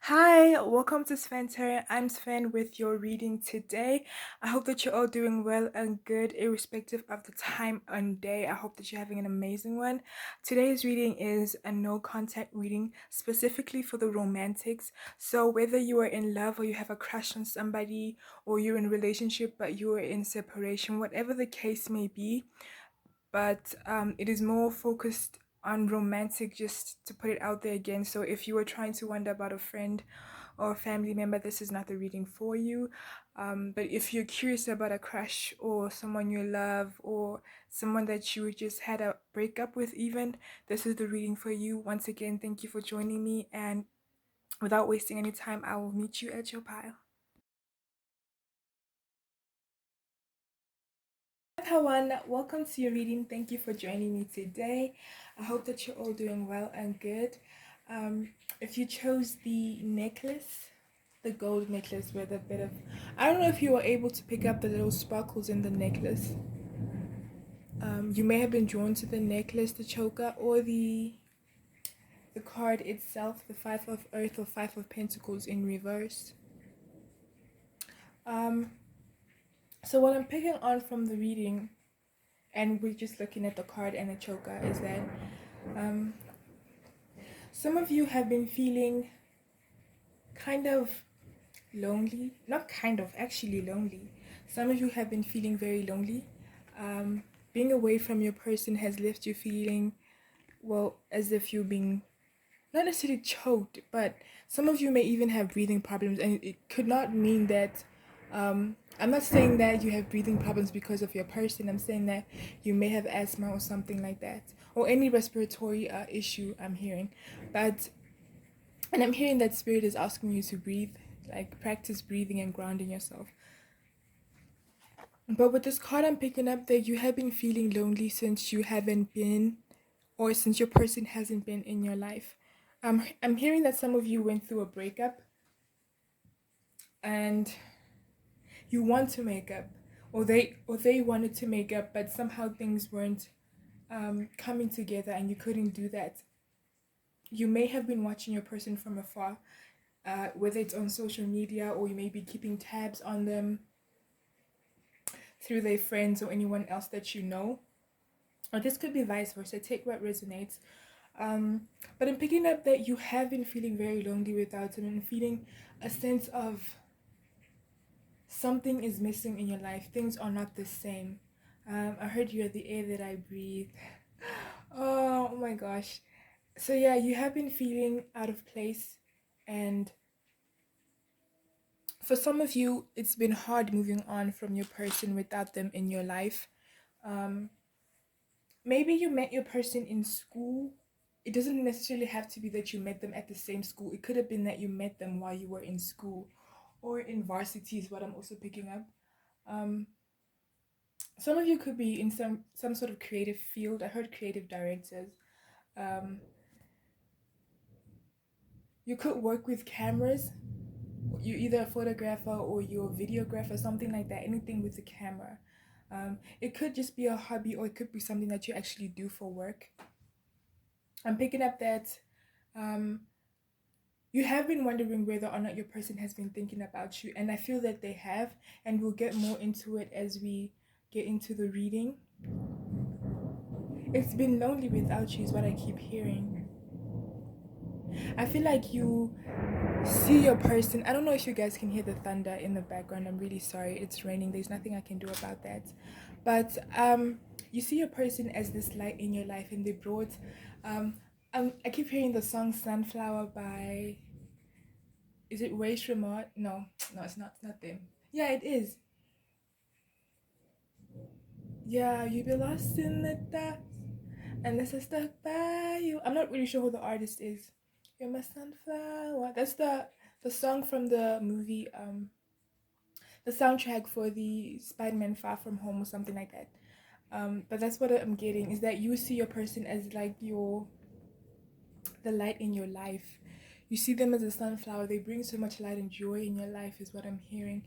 Hi, welcome to Sven. I'm Sven with your reading today. I hope that you're all doing well and good, irrespective of the time and day. I hope that you're having an amazing one. Today's reading is a no contact reading specifically for the romantics. So whether you are in love or you have a crush on somebody or you're in a relationship but you are in separation, whatever the case may be, but it is more focused on romantic, just to put it out there again. So if you were trying to wonder about a friend or a family member, this is not the reading for you. But if you're curious about a crush or someone you love or someone that you just had a breakup with, even, this is the reading for you. Once again, thank you for joining me, and without wasting any time, I will meet you at your pile. Everyone, welcome to your reading. Thank you for joining me today. I hope that you're all doing well and good. If you chose the necklace, the gold necklace with a bit of, I don't know if you were able to pick up the little sparkles in the necklace. You may have been drawn to the necklace, the choker, or the card itself, the Five of Earth or Five of Pentacles in reverse. So what I'm picking on from the reading, and we're just looking at the card and the choker, is that some of you have been feeling kind of lonely. Not kind of, actually lonely. Some of you have been feeling very lonely. Being away from your person has left you feeling, well, as if you're being not necessarily choked, but some of you may even have breathing problems, and it could not mean that. I'm not saying that you have breathing problems because of your person. I'm saying that you may have asthma or something like that, or any respiratory issue. I'm hearing, but and I'm hearing that spirit is asking you to breathe, like practice breathing and grounding yourself. But with this card, I'm picking up that you have been feeling lonely since you haven't been, or since your person hasn't been in your life. I'm hearing that some of you went through a breakup and you want to make up, or they wanted to make up, but somehow things weren't coming together and you couldn't do that. You may have been watching your person from afar, whether it's on social media, or you may be keeping tabs on them through their friends or anyone else that you know. Or this could be vice versa. Take what resonates. But I'm picking up that you have been feeling very lonely without them and feeling a sense of something is missing in your life. Things are not the same. I heard you're the air that I breathe. Oh my gosh. So yeah, you have been feeling out of place, and for some of you, it's been hard moving on from your person without them in your life. Um, Maybe you met your person in school. It doesn't necessarily have to be that you met them at the same school. It could have been that you met them while you were in school or in varsity, is what I'm also picking up. Um, some of you could be in some sort of creative field. I heard creative directors. Um, you could work with cameras. You're either a photographer or you're a videographer, something like that. Anything with a camera. It could just be a hobby, or it could be something that you actually do for work. I'm picking up that um, you have been wondering whether or not your person has been thinking about you, and I feel that they have, and we'll get more into it as we get into the reading. It's been lonely without you, is what I keep hearing. I feel like you see your person. I don't know if you guys can hear the thunder in the background. I'm really sorry. It's raining. There's nothing I can do about that. But you see your person as this light in your life, and they brought. I keep hearing the song "Sunflower" by. Is it Waste Remote? No, no, it's not. It's not them. Yeah, it is. Yeah, you be lost in the dark, and this is stuck by you. I'm not really sure who the artist is. You're my sunflower. That's the song from the movie. The soundtrack for the Spider-Man Far From Home or something like that. But that's what I'm getting, is that you see your person as like the light in your life. You see them as a sunflower. They bring so much light and joy in your life, is what I'm hearing.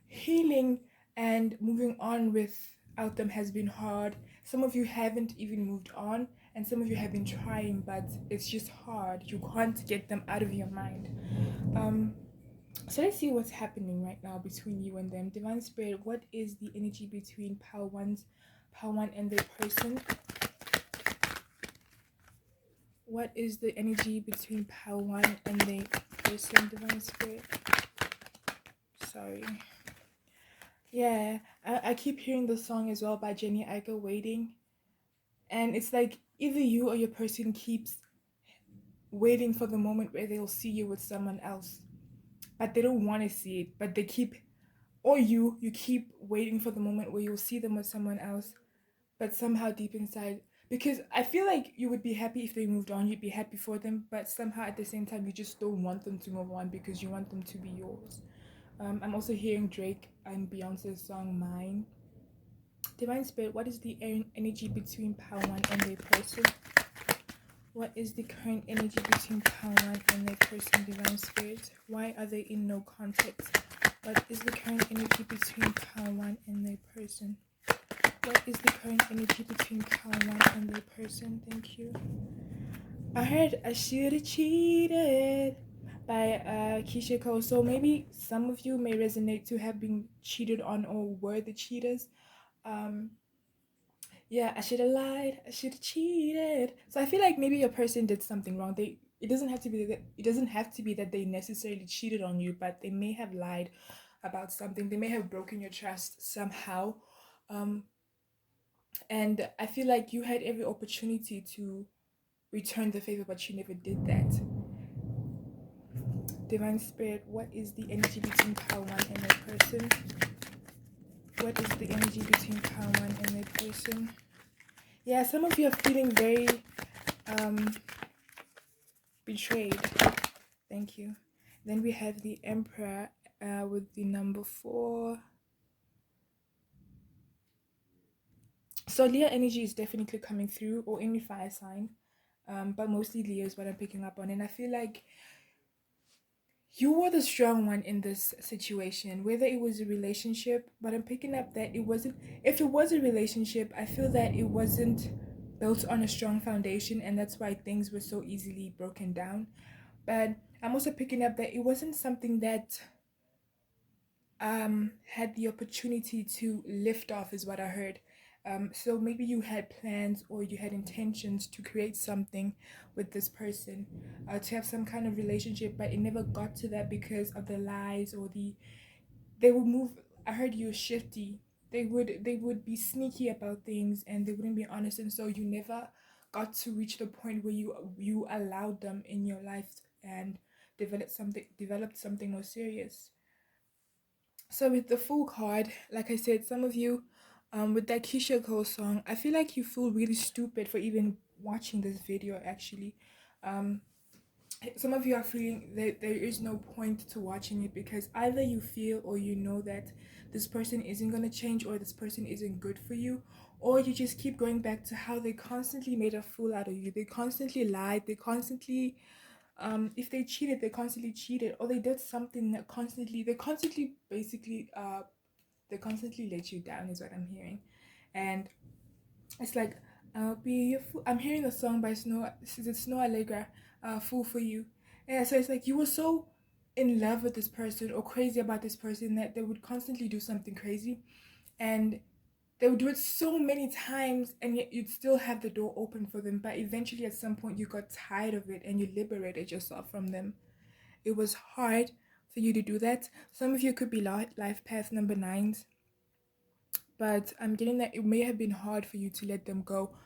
Healing and moving on without them has been hard. Some of you haven't even moved on, and some of you have been trying, but it's just hard. You can't get them out of your mind. So let's see what's happening right now between you and them. Divine Spirit, what is the energy between Pile 1 and their person? What is the energy between Pile 1 and their person, Divine Spirit? Sorry. Yeah, I keep hearing the song as well by Jenny Aiko, Waiting. And it's like either you or your person keeps waiting for the moment where they'll see you with someone else. But they don't want to see it, but they keep, or you keep waiting for the moment where you'll see them with someone else, but somehow deep inside, because I feel like you would be happy if they moved on, you'd be happy for them, but somehow at the same time you just don't want them to move on because you want them to be yours. I'm also hearing Drake and Beyonce's song Mine. Divine Spirit, what is the energy between Power One and their person? What is the current energy between Power One and their person, Divine Spirit? Why are they in no contact? What is the current energy between Power One and their person? What is the current energy between Power One and their person? Thank you. I heard I should have cheated by Keisha Cole. So maybe some of you may resonate to have been cheated on or were the cheaters. Yeah, I should have lied. I should have cheated. So I feel like maybe your person did something wrong. It doesn't have to be that they necessarily cheated on you, but they may have lied about something. They may have broken your trust somehow. And I feel like you had every opportunity to return the favor, but you never did that. Divine Spirit, what is the energy between Power One and their person? What is the energy between Power One and their person? Yeah, some of you are feeling very betrayed. Thank you. Then we have the Emperor with the number 4. So Leo energy is definitely coming through, or any fire sign, but mostly Leo is what I'm picking up on. And I feel like you were the strong one in this situation, whether it was a relationship, but I'm picking up that it wasn't. If it was a relationship, I feel that it wasn't built on a strong foundation, and that's why things were so easily broken down. But I'm also picking up that it wasn't something that had the opportunity to lift off, is what I heard. So maybe you had plans or you had intentions to create something with this person, to have some kind of relationship, but it never got to that because of the lies or they would move. I heard you were shifty. They would be sneaky about things and they wouldn't be honest, and so you never got to reach the point where you allowed them in your life and developed something more serious. So with the full card, like I said, some of you, with that Keisha Cole song, I feel like you feel really stupid for even watching this video. Actually, um, some of you are feeling that there is no point to watching it because either you feel or you know that this person isn't gonna change or this person isn't good for you, or you just keep going back to how they constantly made a fool out of you. They constantly lied. They constantly if they cheated, they constantly cheated, or they did something that constantly basically they constantly let you down, is what I'm hearing. And it's like, I'll be a fool. I'm hearing the song by Snow Allegra, Fool for You. Yeah, so it's like you were so in love with this person or crazy about this person that they would constantly do something crazy, and they would do it so many times, and yet you'd still have the door open for them. But eventually at some point you got tired of it and you liberated yourself from them. It was hard for you to do that. Some of you could be life path number 9s, but I'm getting that it may have been hard for you to let them go.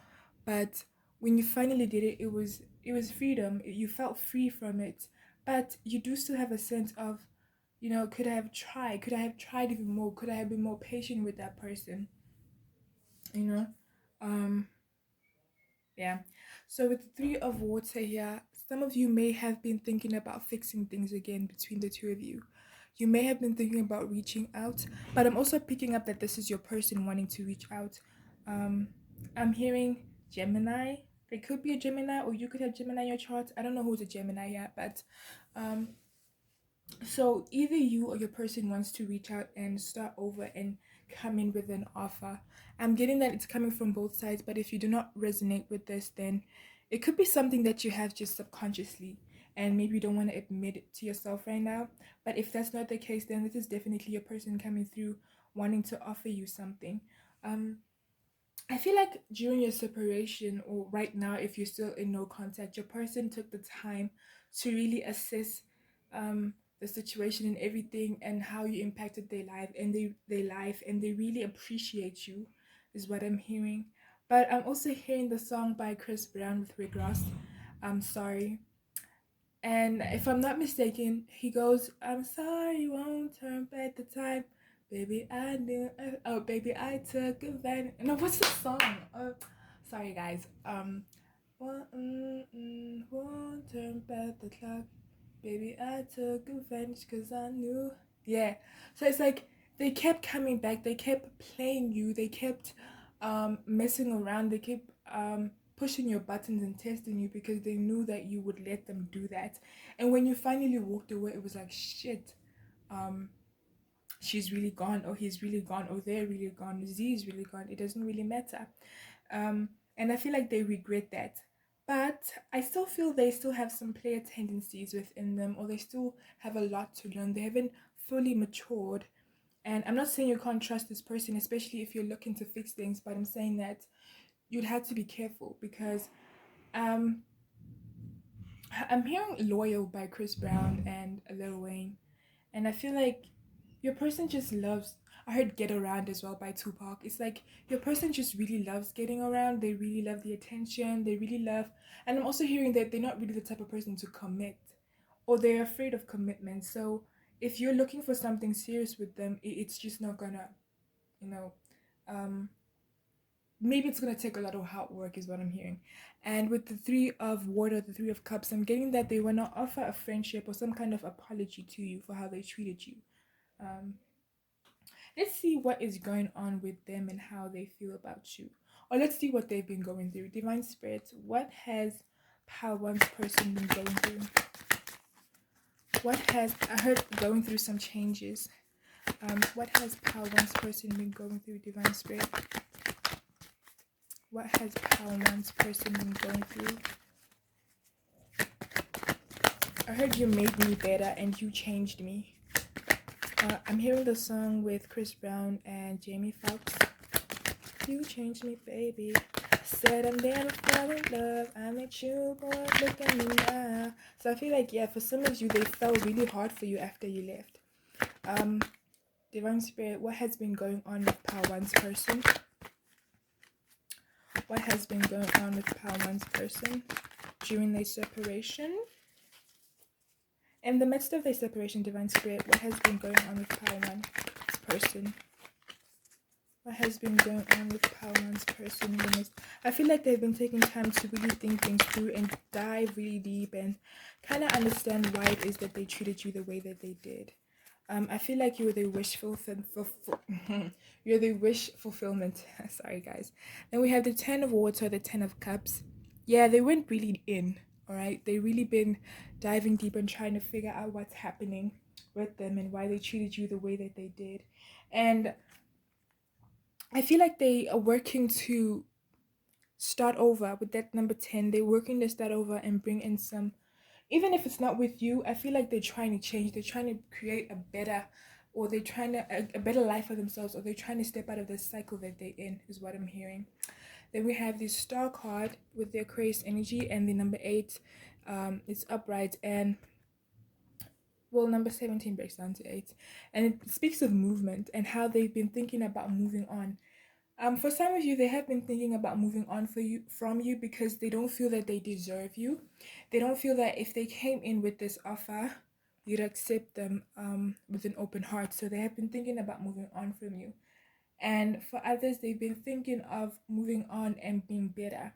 But when you finally did it, it was freedom. You felt free from it. But you do still have a sense of, could I have tried? Could I have tried even more? Could I have been more patient with that person? You know? Um yeah. So with the 3 of Water here, some of you may have been thinking about fixing things again between the two of you. You may have been thinking about reaching out, but I'm also picking up that this is your person wanting to reach out. Um, I'm hearing Gemini. There could be a Gemini, or you could have Gemini in your chart. I don't know who's a Gemini yet, but so either you or your person wants to reach out and start over and come in with an offer. I'm getting that it's coming from both sides, but if you do not resonate with this, then it could be something that you have just subconsciously, and maybe you don't want to admit it to yourself right now. But if that's not the case, then this is definitely a person coming through wanting to offer you something. Um, I feel like during your separation, or right now, if you're still in no contact, your person took the time to really assess the situation and everything, and how you impacted their life, and they really appreciate you, is what I'm hearing. But I'm also hearing the song by Chris Brown with Rick Ross. I'm sorry. And if I'm not mistaken, he goes, "I'm sorry, you won't turn back the time. Baby, I knew. Oh, baby, I took advantage." No, what's the song? Sorry, guys. Won't turn back the clock. Baby, I took advantage because I knew. Yeah. So it's like they kept coming back. They kept playing you. They kept messing around. They kept pushing your buttons and testing you because they knew that you would let them do that. And when you finally walked away, it was like, shit. Um, she's really gone, or he's really gone, or they're really gone, Z is really gone. It doesn't really matter. And I feel like they regret that. But I still feel they still have some player tendencies within them, or they still have a lot to learn. They haven't fully matured. And I'm not saying you can't trust this person, especially if you're looking to fix things, but I'm saying that you'd have to be careful because um, I'm hearing Loyal by Chris Brown and Lil Wayne. And I feel like your person just loves. I heard Get Around as well by Tupac. It's like your person just really loves getting around. They really love the attention. They really love. And I'm also hearing that they're not really the type of person to commit, or they're afraid of commitment. So if you're looking for something serious with them, it's just not gonna, you know, um, maybe it's gonna take a lot of hard work, is what I'm hearing. And with the Three of Water, the Three of Cups, I'm getting that they wanna offer a friendship or some kind of apology to you for how they treated you. Um, let's see what is going on with them and how they feel about you. Or let's see what they've been going through. Divine Spirit, what has Power One's person been going through? What has, I heard going through some changes. What has Power One's person been going through, Divine Spirit? What has Power One's person been going through? I heard you made me better and you changed me. I'm hearing the song with Chris Brown and Jamie Foxx. You changed me, baby. Said I'm down to fall in love. I met you, boy. Look at me now. So I feel like, yeah, for some of you, they fell really hard for you after you left. Divine Spirit, what has been going on with Power One's person? What has been going on with Power One's person during their separation? In the midst of their separation, Divine Spirit, what has been going on with Power One's person? What has been going on with Power One's person in the midst? I feel like they've been taking time to really think things through and dive really deep and kind of understand why it is that they treated you the way that they did. I feel like you're the wish you're the wish fulfillment. Sorry, guys. Then we have the 10 of Water, the 10 of Cups. Yeah, they went really in. All right, they really been diving deep and trying to figure out what's happening with them and why they treated you the way that they did. And I feel like they are working to start over with that number 10. They're working to start over and bring in some, even if it's not with you, I feel like they're trying to change. They're trying to create a better, or they're trying to, a better life for themselves, or they're trying to step out of the cycle that they're in, is what I'm hearing. Then we have the Star card with the Aquarius energy, and the number 8 is upright, and well, number 17 breaks down to 8, and it speaks of movement and how they've been thinking about moving on. For some of you, they have been thinking about moving on from you because they don't feel that they deserve you. They don't feel that if they came in with this offer, you'd accept them with an open heart. So they have been thinking about moving on from you. And for others, they've been thinking of moving on and being better.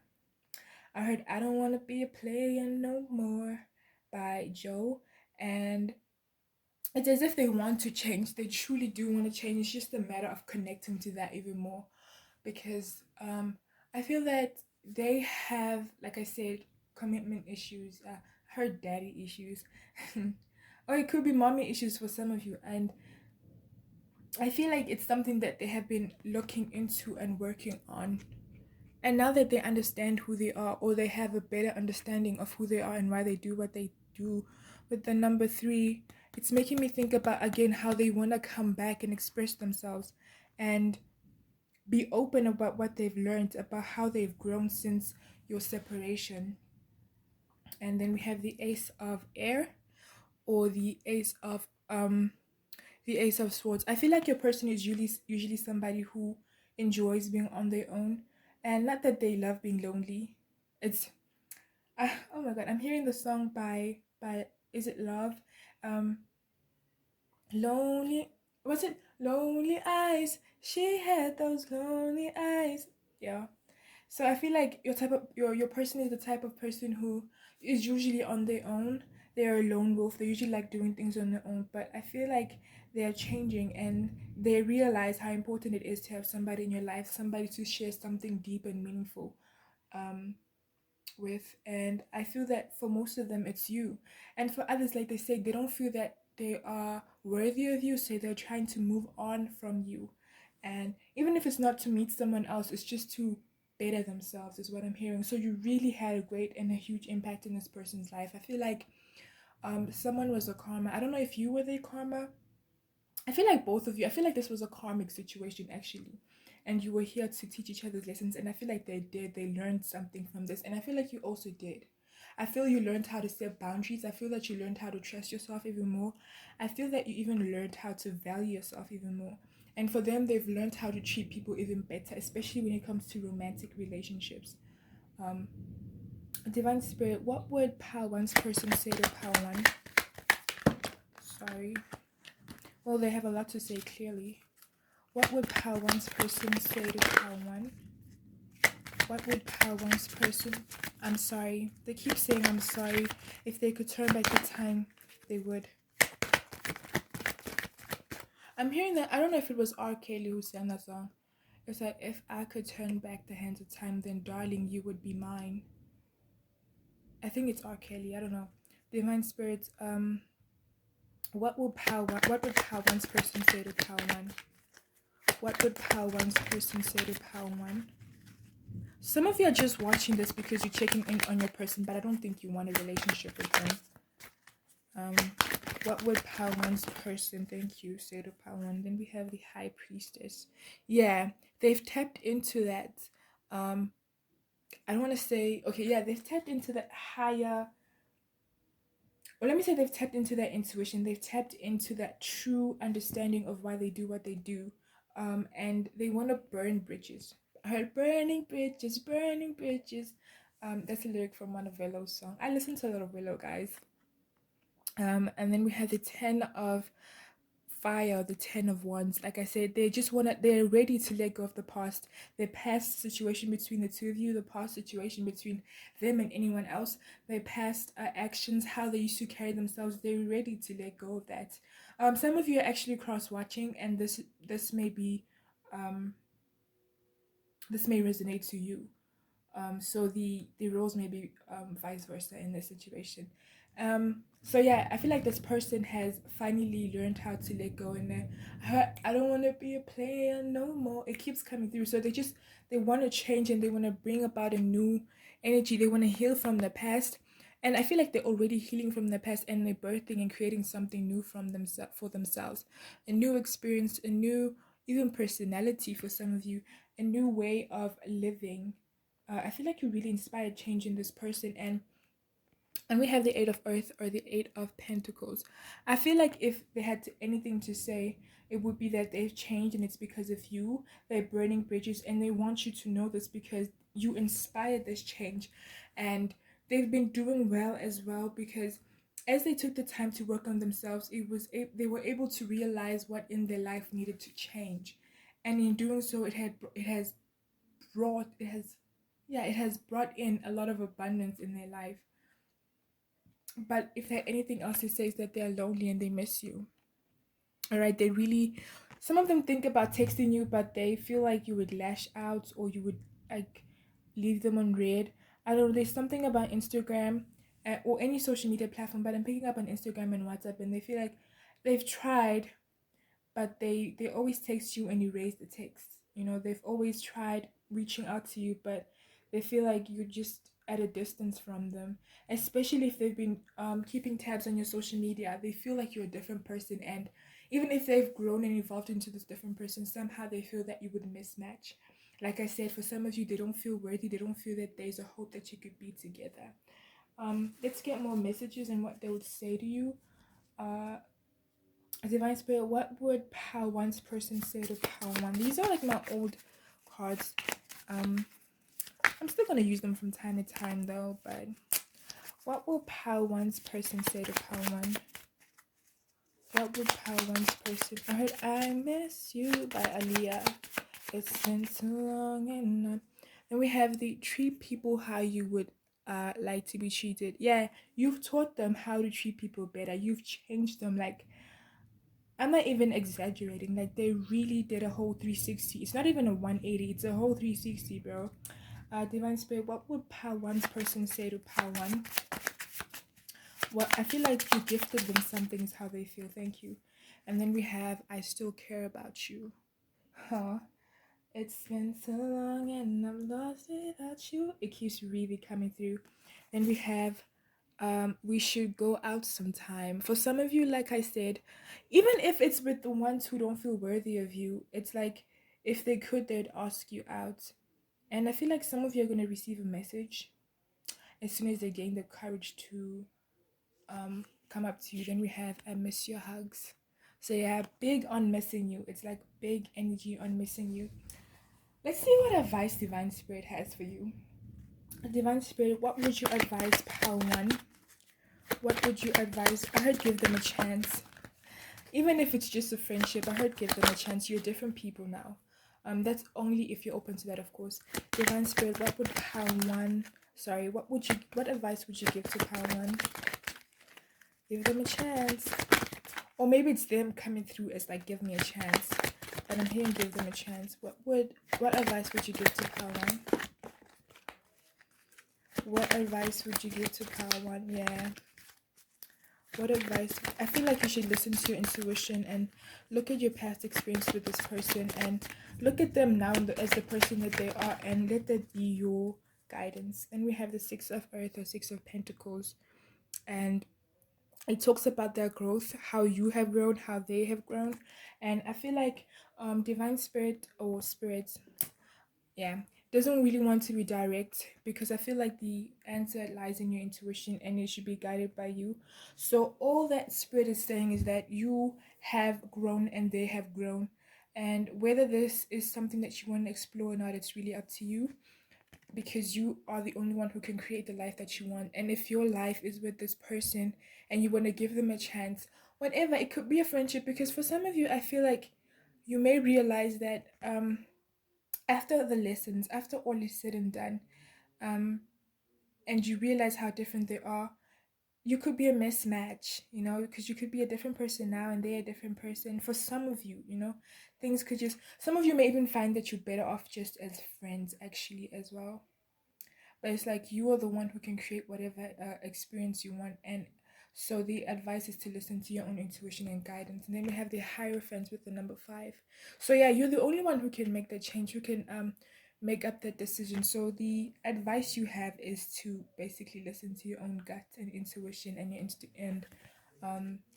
I heard "I Don't Want to Be a Player No More" by Joe, and it's as if they want to change. They truly do want to change. It's just a matter of connecting to that even more, because I feel that they have, like I said, commitment issues. Her daddy issues, or it could be mommy issues for some of you. And I feel like it's something that they have been looking into and working on. And now that they understand who they are, or they have a better understanding of who they are and why they do what they do with the number three, it's making me think about again how they want to come back and express themselves and be open about what they've learned, about how they've grown since your separation. And then we have the ace of air, or the ace of swords. I feel like your person is usually somebody who enjoys being on their own, and not that they love being lonely. It's oh my god, I'm hearing the song by is it Love? Um Lonely, was it Lonely Eyes? She had those lonely eyes. Yeah. So I feel like your person is the type of person who is usually on their own. They're a lone wolf. They usually like doing things on their own. But I feel like they're changing and they realize how important it is to have somebody in your life, somebody to share something deep and meaningful um with. And I feel that for most of them it's you. And for others, like they say, they don't feel that they are worthy of you, so they're trying to move on from you. And even if it's not to meet someone else, it's just to better themselves, is what I'm hearing. So you really had a great and a huge impact in this person's life. I feel like someone was a karma. I don't know if you were the karma. I feel like both of you, I feel like this was a karmic situation actually. And you were here to teach each other's lessons. And I feel like they learned something from this. And I feel like you also did. I feel you learned how to set boundaries. I feel that you learned how to trust yourself even more. I feel that you even learned how to value yourself even more. And for them, they've learned how to treat people even better, especially when it comes to romantic relationships. Um, Divine Spirit, what would Power One's person say to Power One? Sorry. Well, they have a lot to say clearly. What would Power One's person say to Power One? What would Power One's person... I'm sorry. They keep saying I'm sorry. If they could turn back the time, they would. I'm hearing that... I don't know if it was R. Kelly who sang that song. It's like, if I could turn back the hands of time, then darling, you would be mine. I think it's R. Kelly. I don't know. Divine Spirits, what would Power One's person say to Power One? What would Power One's person say to Power One? Some of you are just watching this because you're checking in on your person, but I don't think you want a relationship with them. What would Power One's person, thank you, say to Power One? Then we have the High Priestess. Yeah, they've tapped into that. I don't want to say, okay, yeah, they've tapped into that higher, well, let me say they've tapped into that intuition. They've tapped into that true understanding of why they do what they do. And they want to burn bridges. I heard burning bridges, burning bridges. That's a lyric from one of Velo's song. I listen to a lot of Velo, guys. And then we have the 10 of fire, the 10 of wands. Like I said, they're ready to let go of the past, the past situation between the two of you, the past situation between them and anyone else, their past actions, how they used to carry themselves. They're ready to let go of that. Some of you are actually cross watching, and this may be this may resonate to you. So the roles may be vice versa in this situation. So yeah, I feel like this person has finally learned how to let go, and I don't want to be a player no more. It keeps coming through. So they want to change, and they want to bring about a new energy. They want to heal from the past. And I feel like they're already healing from the past, and they're birthing and creating something new from themselves for themselves. A new experience, a new even personality for some of you, a new way of living. I feel like you really inspired change in this person, and we have the Eight of Earth, or the Eight of Pentacles. I feel like if they had anything to say, it would be that they've changed, and it's because of you. They're burning bridges, and they want you to know this because you inspired this change, and they've been doing well as well, because as they took the time to work on themselves, they were able to realize what in their life needed to change, and in doing so, it has brought in a lot of abundance in their life. But if there anything else to say, is that they're lonely and they miss you. All right, some of them think about texting you, but they feel like you would lash out, or you would like leave them on read. I don't know, there's something about Instagram or any social media platform, but I'm picking up on Instagram and WhatsApp, and they feel like they've tried, but they always text you and erase the text. You know, they've always tried reaching out to you, but they feel like you're just at a distance from them. Especially if they've been keeping tabs on your social media, they feel like you're a different person. And even if they've grown and evolved into this different person, somehow they feel that you would mismatch. Like I said, for some of you, they don't feel worthy. They don't feel that there's a hope that you could be together. Let's get more messages and what they would say to you. Uh, Divine Spirit, what would Pal One's person say to Pal One? These are like my old cards. Um, I'm still gonna use them from time to time though, but what will Pal One's person say to Pal One? What would Pal One's person? I heard I Miss You by Aaliyah. It's been too long and not. Then we have the treat people how you would like to be treated. Yeah, you've taught them how to treat people better. You've changed them. Like, I'm not even exaggerating. Like, they really did a whole 360. It's not even a 180. It's a whole 360, bro. Divine Spirit, what would Pal One's person say to Pal One? What I feel like you gifted them something is how they feel. Thank you. And then we have I still care about you. Huh. It's been so long and I'm lost without you. It keeps really coming through. Then we have we should go out sometime. For some of you, like I said, even if it's with the ones who don't feel worthy of you, it's like if they could, they'd ask you out. And I feel like some of you are going to receive a message as soon as they gain the courage to come up to you. Then we have I miss your hugs. So yeah, big on missing you. It's like big energy on missing you. Let's see what advice Divine Spirit has for you. Divine Spirit, what would you advise Pal One? What would you advise? I heard give them a chance. Even if it's just a friendship, I heard give them a chance. You're different people now. That's only if you're open to that, of course. Divine Spirit, what would Pal One? Sorry, what advice would you give to Pal One? Give them a chance. Or maybe it's them coming through as like give me a chance. But I'm hearing give them a chance. What advice would you give to Pal One? What advice would you give to Pal One? Yeah. What advice? I feel like you should listen to your intuition and look at your past experience with this person and look at them now as the person that they are and let that be your guidance. Then we have the Six of Earth or Six of Pentacles, and it talks about their growth, how you have grown, how they have grown. And I feel like Divine Spirit or spirits, yeah, doesn't really want to redirect because I feel like the answer lies in your intuition and it should be guided by you. So all that Spirit is saying is that you have grown and they have grown, and whether this is something that you want to explore or not, it's really up to you, because you are the only one who can create the life that you want. And if your life is with this person and you want to give them a chance, whatever, it could be a friendship, because for some of you I feel like you may realize that after the lessons, after all is said and done, um and you realize how different they are, you could be a mismatch, you know, because you could be a different person now and they're a different person. For some of you, you know, things could just, some of you may even find that you're better off just as friends actually as well. But it's like you are the one who can create whatever experience you want. And so the advice is to listen to your own intuition and guidance. And then we have the Hierophant with the number 5. So yeah, you're the only one who can make that change, who can make up that decision. So the advice you have is to basically listen to your own gut and intuition and your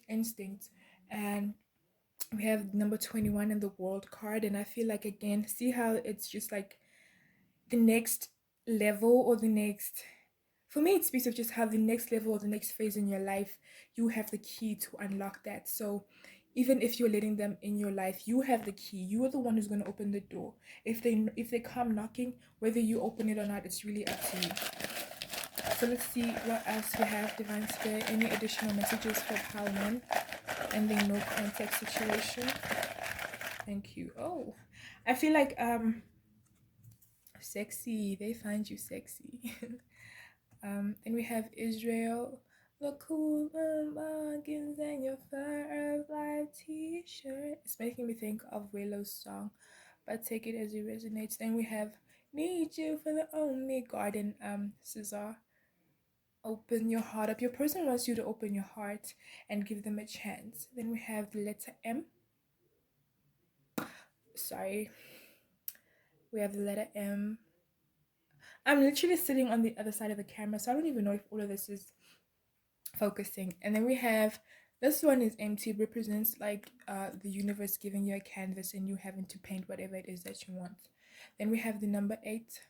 instinct. And we have number 21 in the World card, and I feel like, again, see how it's just like the next level, or the next, for me it speaks of just how the next level or the next phase in your life, you have the key to unlock that. So even if you're letting them in your life, you have the key. You are the one who's going to open the door. If they come knocking, whether you open it or not, it's really up to you. So let's see what else we have. Divine Spirit, any additional messages for Pal One and the no contact situation? Thank you. Oh, I feel like sexy, they find you sexy. Then we have Israel, the cool buggins and your firefly t-shirt. It's making me think of Willow's song, but take it as it resonates. Then we have Need You for the Only Garden, Cesar. Open your heart up. Your person wants you to open your heart and give them a chance. Then we have the letter M. Sorry. We have the letter M. I'm literally sitting on the other side of the camera, so I don't even know if all of this is focusing. And then we have this one is empty, represents like the universe giving you a canvas and you having to paint whatever it is that you want. Then we have the number 8.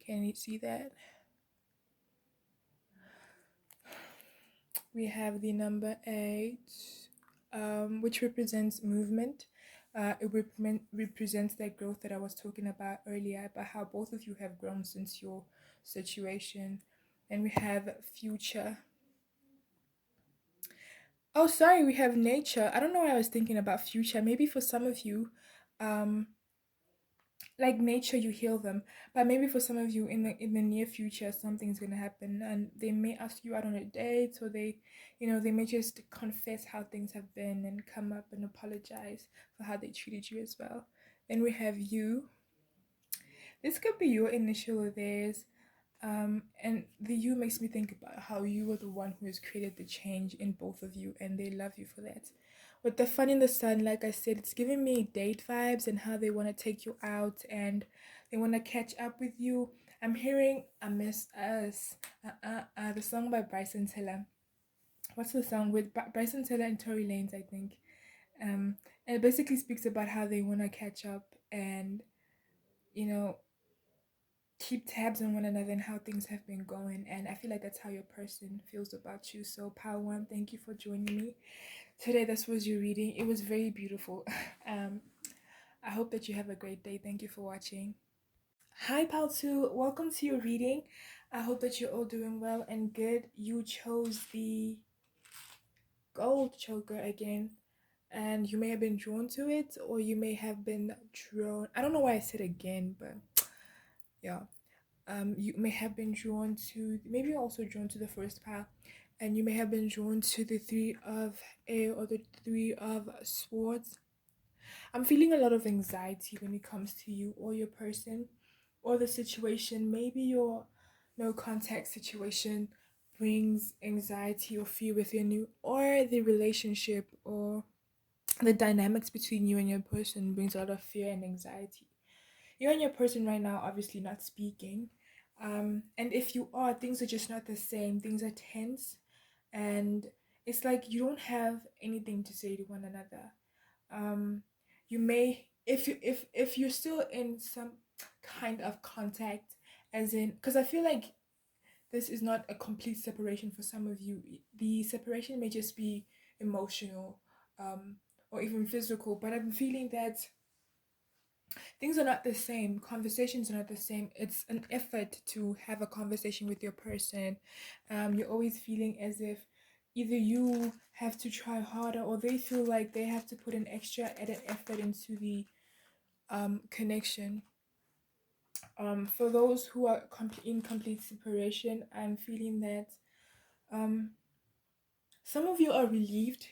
Can you see that? We have the number 8, which represents movement. It represents that growth that I was talking about earlier, about how both of you have grown since your situation. And we have future. Oh, sorry, we have nature. I don't know why I was thinking about future. Maybe for some of you, um, like nature, you heal them, but maybe for some of you in the near future, something's gonna happen, and they may ask you out on a date, or they may just confess how things have been and come up and apologize for how they treated you as well. Then we have you. This could be your initial or theirs. And the you makes me think about how you were the one who has created the change in both of you, and they love you for that. With the fun in the sun, like I said, it's giving me date vibes and how they want to take you out and they want to catch up with you. I'm hearing I Miss Us, the song by Bryson Tiller. What's the song with Bryson Tiller and Tory Lanez, I think. And it basically speaks about how they want to catch up and, you know, keep tabs on one another and how things have been going. And I feel like that's how your person feels about you. So, Power One, thank you for joining me today. This was your reading. It was very beautiful. um, I hope that you have a great day. Thank you for watching. Hi, Pal 2. Welcome to your reading. I hope that you're all doing well and good. You chose the gold choker again, and you may have been drawn to it, or you may have been drawn. I don't know why I said again, but yeah. You may have been drawn to, maybe also drawn to the first pile, and you may have been drawn to the 3 of or the 3 of Swords. I'm feeling a lot of anxiety when it comes to you or your person or the situation. Maybe your no contact situation brings anxiety or fear within you, or the relationship or the dynamics between you and your person brings a lot of fear and anxiety. You and your person right now obviously not speaking, and if you are, things are just not the same. Things are tense, and it's like you don't have anything to say to one another. You may, if you're still in some kind of contact, as in, because I feel like this is not a complete separation for some of you. The separation may just be emotional, or even physical, but I'm feeling that things are not the same, conversations are not the same. It's an effort to have a conversation with your person. You're always feeling as if either you have to try harder or they feel like they have to put an extra added effort into the connection. For those who are in complete separation, I'm feeling that um some of you are relieved,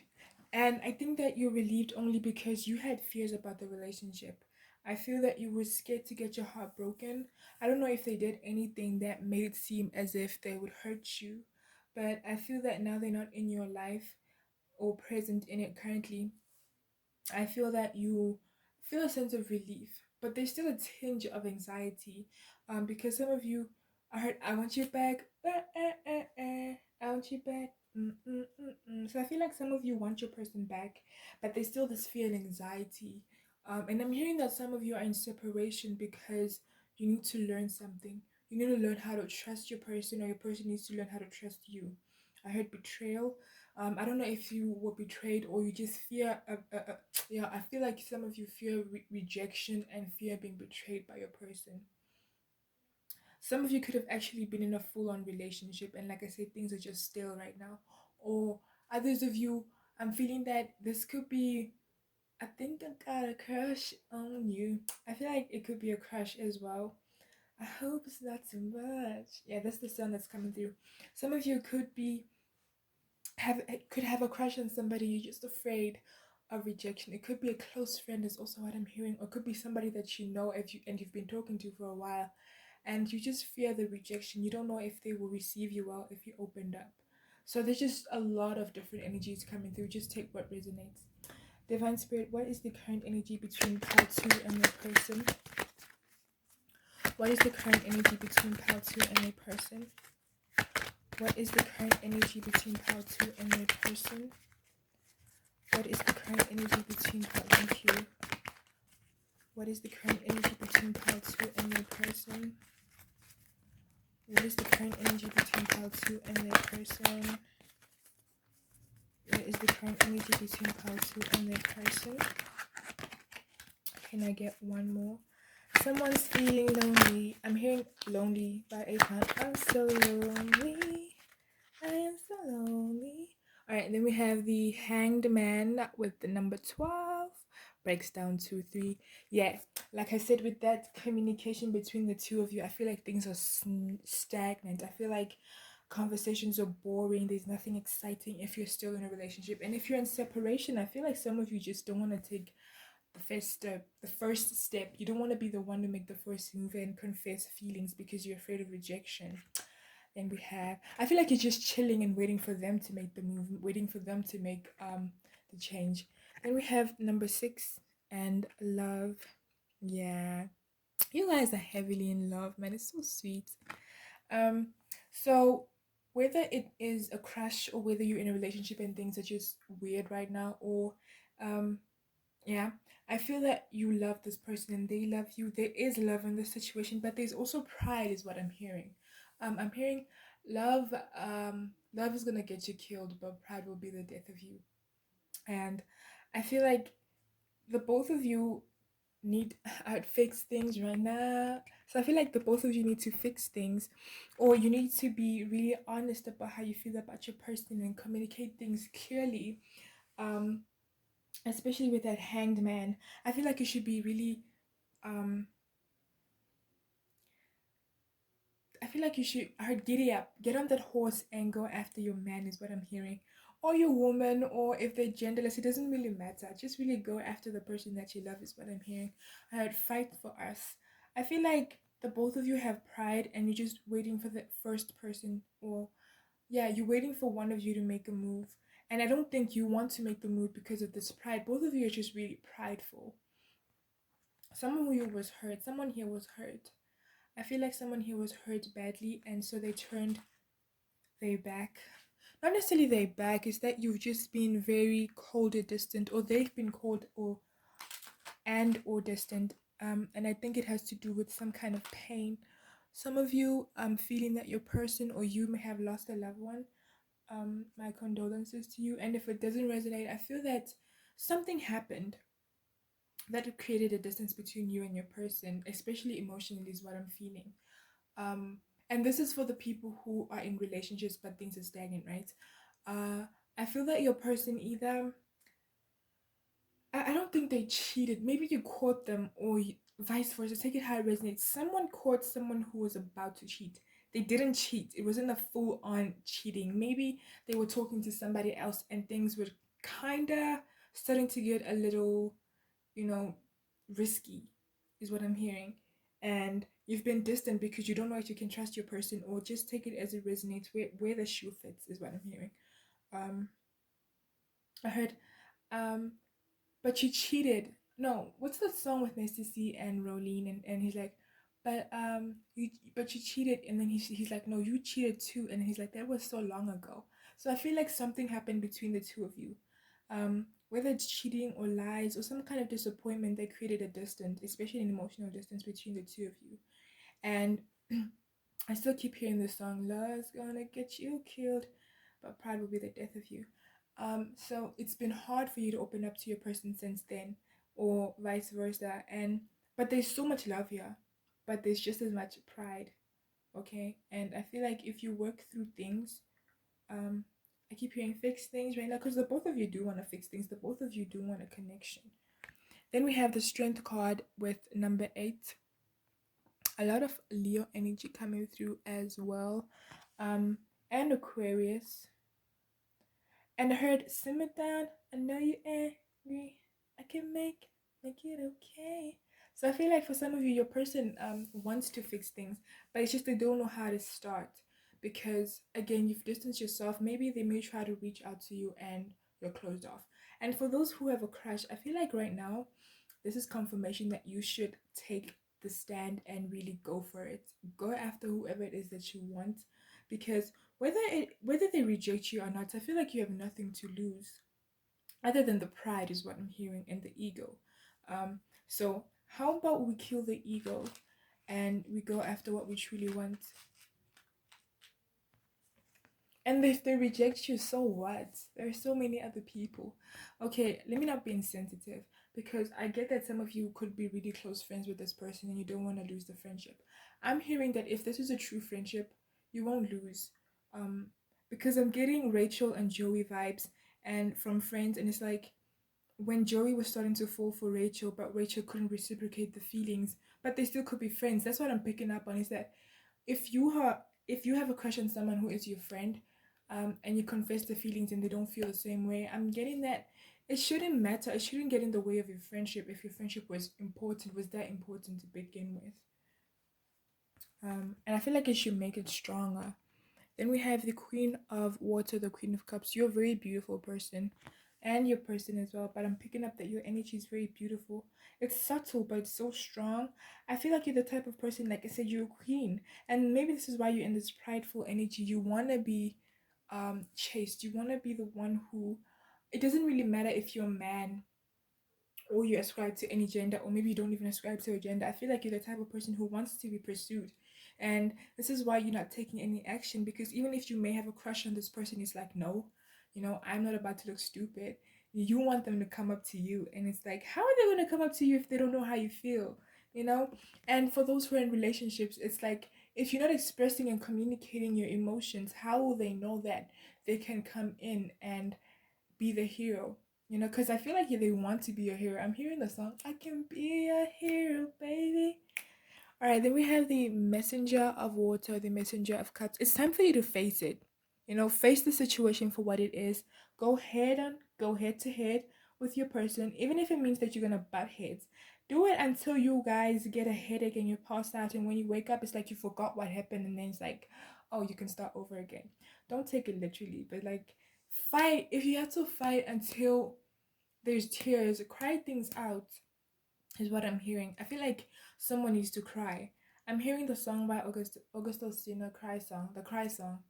and I think that you're relieved only because you had fears about the relationship. I feel that you were scared to get your heart broken. I don't know if they did anything that made it seem as if they would hurt you, but I feel that now they're not in your life or present in it currently. I feel that you feel a sense of relief, but there's still a tinge of anxiety, because some of you, I heard, I want you back, I want you back. So I feel like some of you want your person back, but there's still this fear and anxiety. And I'm hearing that some of you are in separation because you need to learn something. You need to learn how to trust your person, or your person needs to learn how to trust you. I heard betrayal. I don't know if you were betrayed or you just fear. Yeah, I feel like some of you fear rejection and fear being betrayed by your person. Some of you could have actually been in a full-on relationship, and like I said, things are just stale right now. Or others of you, I'm feeling that this could be. I think I got a crush on you. I feel like it could be a crush as well. I hope it's not too much. Yeah, that's the sound that's coming through. Some of you could have a crush on somebody. You're just afraid of rejection. It could be a close friend is also what I'm hearing, or it could be somebody that you know if you and you've been talking to for a while, and you just fear the rejection. You don't know if they will receive you well if you opened up. So there's just a lot of different energies coming through. Just take what resonates. Divine Spirit, what is the current energy between pile 2 and your person? What is the current energy between pile 2 and your person? What is the current energy between pile 2 and your person? What is the current energy between pile, thank you. What is the current energy between pile 2 and your person? What is the current energy between pile 2 and their person? What is the current energy between pile 2 and their person? Can I get one more? Someone's feeling lonely. I'm hearing lonely by Akon. I'm so lonely. I am so lonely. Alright, then we have the Hanged Man with the number 12. Breaks down 2, 3. Yeah, like I said, with that communication between the two of you, I feel like things are stagnant. I feel like conversations are boring. There's nothing exciting if you're still in a relationship. And if you're in separation, I feel like some of you just don't want to take the first step. You don't want to be the one to make the first move and confess feelings because you're afraid of rejection. Then we have, I feel like you're just chilling and waiting for them to make the move, waiting for them to make the change. Then we have number 6 and love. Yeah, you guys are heavily in love, man. It's so sweet. um so whether it is a crush or whether you're in a relationship and things are just weird right now, or um yeah, I feel that you love this person and they love you. There is love in this situation, but there's also pride, is what I'm hearing. I'm hearing love. Love is gonna get you killed, but pride will be the death of you. And I feel like the both of you need to fix things right now. So I feel like the both of you need to fix things, or you need to be really honest about how you feel about your person and communicate things clearly. Um, Especially with that Hanged Man, I feel like you should be really um I feel like you should giddy up, get on that horse and go after your man, is what I'm hearing. Or your woman, or if they're genderless, it doesn't really matter. Just really go after the person that you love, is what I'm hearing. I heard fight for us. I feel like the both of you have pride and you're just waiting for the first person, or yeah, you're waiting for one of you to make a move. And I don't think you want to make the move because of this pride. Both of you are just really prideful. Someone who was hurt, someone here was hurt. I feel like someone here was hurt badly, and so they turned their back. Not necessarily their back, is that you've just been very cold or distant, or they've been cold or distant. And I think it has to do with some kind of pain. Some of you feeling that your person or you may have lost a loved one. My condolences to you. And if it doesn't resonate, I feel that something happened that created a distance between you and your person, especially emotionally, is what I'm feeling. um and this is for the people who are in relationships but things are stagnant, right? I feel that your person either, I don't think they cheated. Maybe you caught them, or vice versa. Take it how it resonates. Someone caught someone who was about to cheat. They didn't cheat. It wasn't a full on cheating. Maybe they were talking to somebody else and things were kind of starting to get a little, you know, risky, is what I'm hearing. And you've been distant because you don't know if you can trust your person, or just take it as it resonates, where the shoe fits, is what I'm hearing. Um, I heard, um, but you cheated. No, what's that song with Nasty C and Rolene, and he's like, but you cheated, and then he's like, no, you cheated too, and he's like, that was so long ago. So I feel like something happened between the two of you. Whether it's cheating or lies or some kind of disappointment that created a distance, especially an emotional distance between the two of you. And I still keep hearing the song, Love's gonna get you killed, but pride will be the death of you. So it's been hard for you to open up to your person since then, or vice versa. And but there's so much love here, but there's just as much pride, okay? And I feel like if you work through things, um, I keep hearing fix things right now, because the both of you do want to fix things. The both of you do want a connection. Then we have the strength card with number 8. A lot of Leo energy coming through as well, and Aquarius. And I heard, simmer down, I know you're angry, I can make it okay. So I feel like for some of you, your person wants to fix things, but it's just they don't know how to start, because again, you've distanced yourself. Maybe they may try to reach out to you and you're closed off. And for those who have a crush, I feel like right now this is confirmation that you should take the stand and really go for it. Go after whoever it is that you want, because whether they reject you or not, I feel like you have nothing to lose other than the pride is what I'm hearing, and the ego. So how about we kill the ego and we go after what we truly want? And if they reject you, so what? There are so many other people. Okay, let me not be insensitive, because I get that some of you could be really close friends with this person and you don't want to lose the friendship. I'm hearing that if this is a true friendship, you won't lose. Um, because I'm getting Rachel and Joey vibes and from friends, and it's like when Joey was starting to fall for Rachel, but Rachel couldn't reciprocate the feelings, but they still could be friends. That's what I'm picking up on, is that if you have a crush on someone who is your friend, and you confess the feelings and they don't feel the same way, I'm getting that it shouldn't matter. It shouldn't get in the way of your friendship if your friendship was that important to begin with. And I feel like it should make it stronger. Then we have the Queen of Water, the Queen of Cups. You're a very beautiful person, and your person as well. But I'm picking up that your energy is very beautiful. It's subtle, but it's so strong. I feel like you're the type of person, like I said, you're a queen, and maybe this is why you're in this prideful energy. You wanna be, chased. You wanna be the one who. It doesn't really matter if you're a man or you ascribe to any gender, or maybe you don't even ascribe to a gender. I feel like you're the type of person who wants to be pursued, and this is why you're not taking any action, because even if you may have a crush on this person, it's like, no, I'm not about to look stupid. You want them to come up to you, and it's like, how are they going to come up to you if they don't know how you feel, you know? And for those who are in relationships, it's like, if you're not expressing and communicating your emotions, how will they know that they can come in and be the hero? Because I feel like they want to be a hero. I'm hearing the song, I can be a hero, baby. All right, then we have the Messenger of Water, the Messenger of Cups. It's time for you to face it. Face the situation for what it is. Go head to head with your person, even if it means that you're gonna butt heads. Do it until you guys get a headache and you pass out, and when you wake up, it's like you forgot what happened, and then it's like, oh, you can start over again. Don't take it literally, but like, fight. If you have to fight until there's tears, cry things out, is what I'm hearing. I feel like someone needs to cry. I'm hearing the song by Augusto Sino, Cry Song, the Cry Song.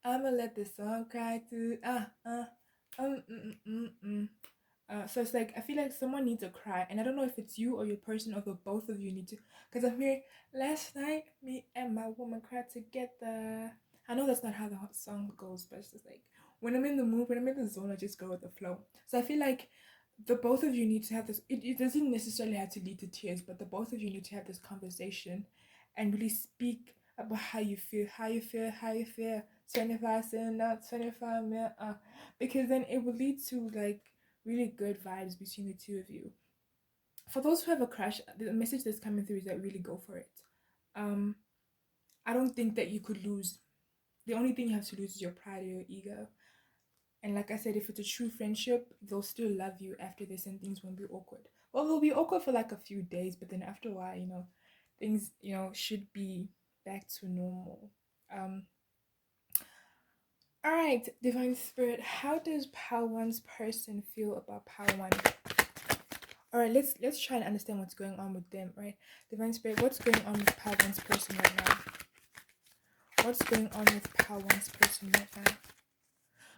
I'ma let the song cry too. Um, mm, mm, mm, mm. So it's like I feel like someone needs a cry, and I don't know if it's you or your person or the both of you need to. Because I'm hearing last night me and my woman cried together. I know that's not how the song goes, but it's just like when I'm in the mood, when I'm in the zone, I just go with the flow. So I feel like the both of you need to have this. It doesn't necessarily have to lead to tears, but the both of you need to have this conversation, and really speak about how you feel, how you feel. 25 cents, not 25 mil, because then it will lead to like really good vibes between the two of you. For those who have a crush, the message that's coming through is that really go for it. Um, I don't think that you could lose. The only thing you have to lose is your pride or your ego. And like I said, if it's a true friendship, they'll still love you after this, and things won't be awkward. Well, they'll be awkward for like a few days, but then after a while, things, should be back to normal. Um, all right, Divine Spirit, how does Power One's person feel about Power One? All right, let's try and understand what's going on with them, right? Divine Spirit, what's going on with Power One's person right now? What's going on with Power One's person right now?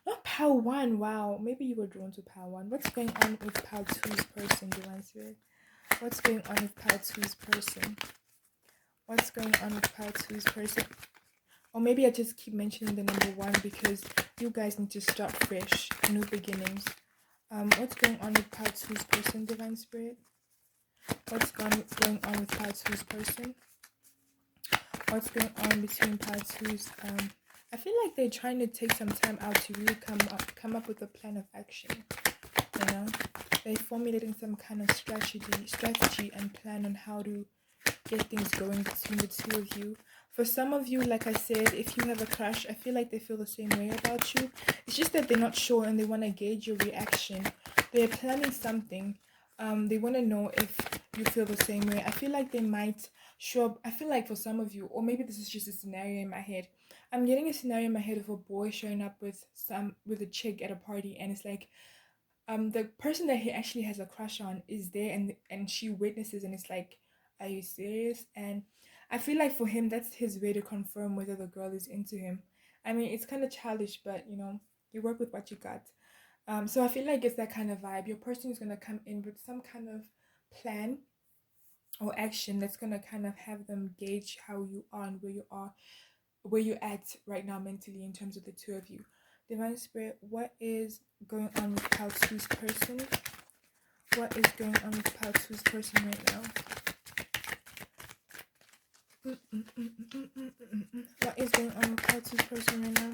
Not Power One, wow. Maybe you were drawn to Power One. What's going on with Power Two's person, Divine Spirit? What's going on with Power Two's person? What's going on with Power Two's person? Or maybe I just keep mentioning the number one because you guys need to start fresh, new beginnings. What's going on with Power Two's person, Divine Spirit? What's going on with Power Two's person? What's going on between Power Twos? I feel like they're trying to take some time out to really come up with a plan of action. They're formulating some kind of strategy and plan on how to get things going between the two of you. For some of you, like I said, if you have a crush, I feel like they feel the same way about you. It's just that they're not sure and they want to gauge your reaction. They're planning something. They want to know if you feel the same way. I feel like they might show up. I feel like for some of you, or maybe this is just a scenario in my head. I'm getting a scenario in my head of a boy showing up with a chick at a party, and it's like the person that he actually has a crush on is there, and she witnesses, and it's like, are you serious? And I feel like for him, that's his way to confirm whether the girl is into him. I mean, it's kind of childish, but you work with what you got. So I feel like it's that kind of vibe. Your person is gonna come in with some kind of plan or action that's gonna kind of have them gauge how you are and where you're at right now mentally in terms of the two of you. Divine Spirit, what is going on with Pal 2's person? What is going on with Pal 2's person right now? What is going on with Pal 2's person right now?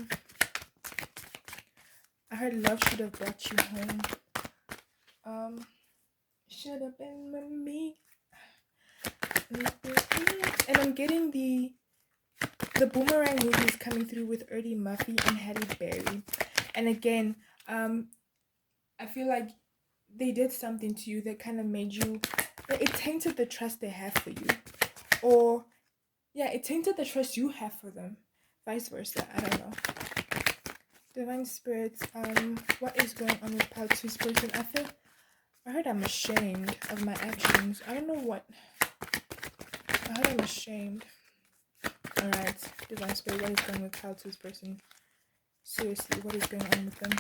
I heard love should have brought you home. Should have been with me. And I'm getting the Boomerang movie is coming through with Eddie Murphy and Halle Berry. And again, I feel like they did something to you that kind of made you, it tainted the trust they have for you. Or, yeah, it tainted the trust you have for them. Vice versa, I don't know. Divine Spirits, what is going on with Pal 2's person? I heard I'm ashamed of my actions. I don't know what. I heard I'm ashamed. Alright, Divine Spirit, what is going on with Pal 2's person? Seriously, what is going on with them?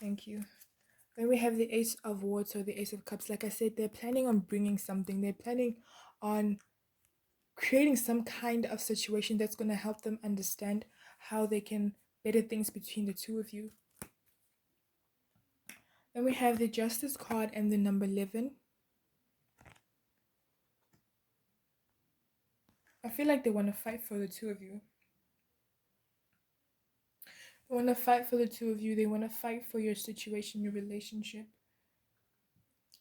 Thank you. Then we have the Ace of Wands or the Ace of Cups. Like I said, they're planning on bringing something. They're planning on creating some kind of situation that's going to help them understand how they can better things between the two of you. Then we have the Justice card and the number 11. I feel like they want to fight for the two of you. They want to fight for the two of you. They want to fight for your situation, your relationship.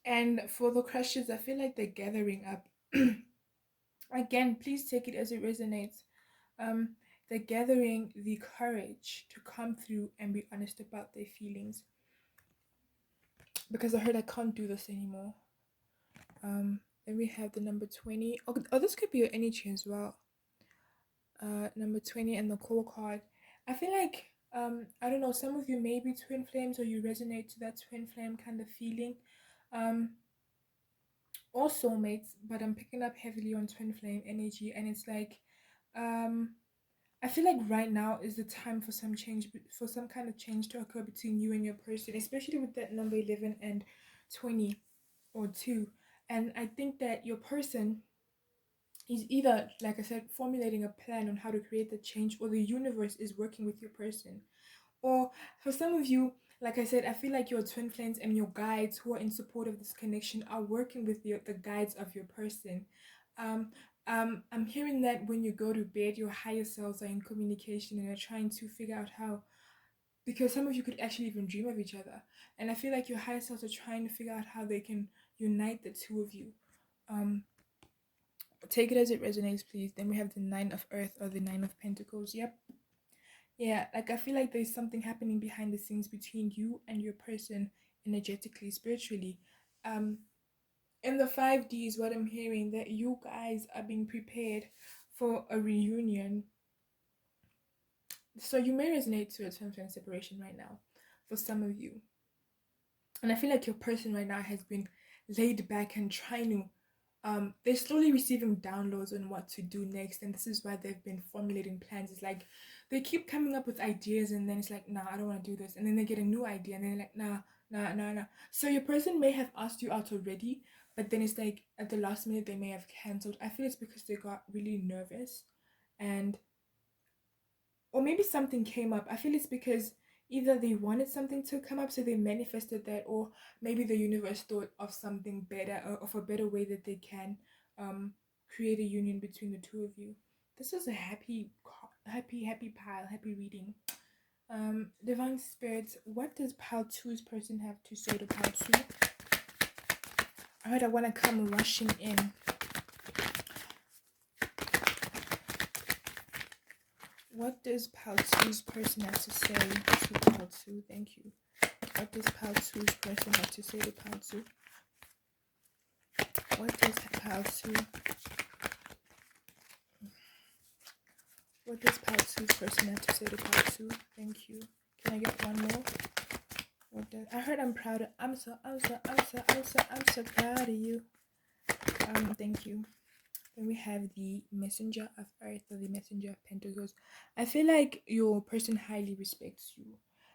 And for the crushes, I feel like they're gathering up. Again, please take it as it resonates. They're gathering the courage to come through and be honest about their feelings. Because I heard I can't do this anymore. Then we have the number 20. Oh, this could be your energy as well. Number 20 and the core card. I feel like, I don't know, some of you may be twin flames or you resonate to that twin flame kind of feeling. Or soulmates, but I'm picking up heavily on twin flame energy, and it's like, I feel like right now is the time for some change, for some kind of change to occur between you and your person, especially with that number 11 and 20 or 2. And I think that your person is either, like I said, formulating a plan on how to create the change, or the universe is working with your person. Or for some of you, like I said, I feel like your twin flames and your guides who are in support of this connection are working with the guides of your person. I'm hearing that when you go to bed, your higher selves are in communication and are trying to figure out how, because some of you could actually even dream of each other. And I feel like your higher selves are trying to figure out how they can unite the two of you. Take it as it resonates, please. Then we have the 9 of Earth or the 9 of Pentacles. Yep. Yeah, like I feel like there's something happening behind the scenes between you and your person, energetically, spiritually. In the 5Ds, what I'm hearing, that you guys are being prepared for a reunion. So you may resonate to a twin flame separation right now for some of you. And I feel like your person right now has been laid back and trying to, they're slowly receiving downloads on what to do next, and this is why they've been formulating plans. It's like they keep coming up with ideas, and then it's like, nah, I don't want to do this, and then they get a new idea, and then like, nah. So your person may have asked you out already, but then it's like at the last minute they may have cancelled. I feel it's because they got really nervous, and or maybe something came up. I feel it's because either they wanted something to come up, so they manifested that, or maybe the universe thought of something better, or of a better way that they can create a union between the two of you. This is a happy pile, happy reading. Divine Spirits, what does Pile 2's person have to say to Pile 2? I heard I want to come rushing in. What does Pile 2's person have to say to Pile 2? Thank you. What does Pile 2's person have to say to Pile 2? What does Pile 2? What does Pile 2's person have to say to Pile 2? Thank you. Can I get one more? I heard I'm proud of, I'm so proud of you. Thank you. Then we have the messenger of earth or the messenger of pentacles. I feel like your person highly respects you.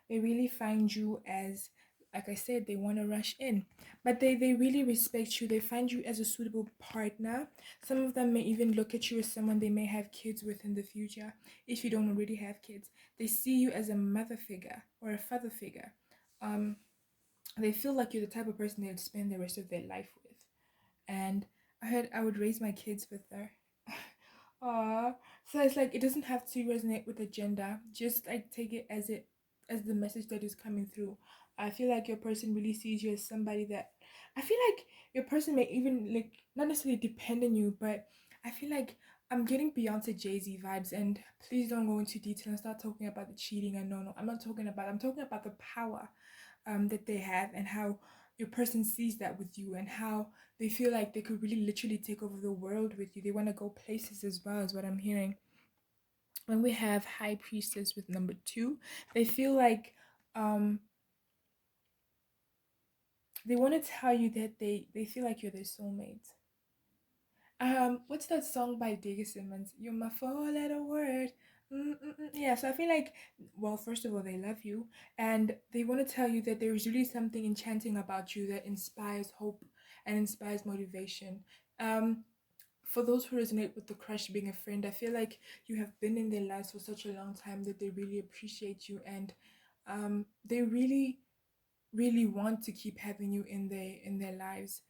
They really find you as, like I said, they want to rush in, but they really respect you. They find you as a suitable partner. Some of them may even look at you as someone they may have kids with in the future if you don't already have kids. They see you as a mother figure or a father figure. um they feel like you're the type of person they'd spend the rest of their life with. And I heard I would raise my kids with her. Aww. So it's like it doesn't have to resonate with the gender. Just like take it as the message that is coming through. I feel like your person really sees you as somebody that I feel like your person may even like not necessarily depend on you, but I feel like I'm getting Beyonce Jay-Z vibes, and please don't go into detail and start talking about the cheating. And no, I'm not talking about, I'm talking about the power that they have, and how your person sees that with you, and how they feel like they could really literally take over the world with you. They want to go places as well, is what I'm hearing. When we have high priestess with number 2, they feel like they want to tell you that they feel like you're their soulmate. What's that song by Diggy Simmons? You're my four-letter word. Yeah, so I feel like, well, first of all, they love you, and they want to tell you that there is really something enchanting about you that inspires hope and inspires motivation. For those who resonate with the crush being a friend, I feel like you have been in their lives for such a long time that they really appreciate you, and they really, really want to keep having you in their lives.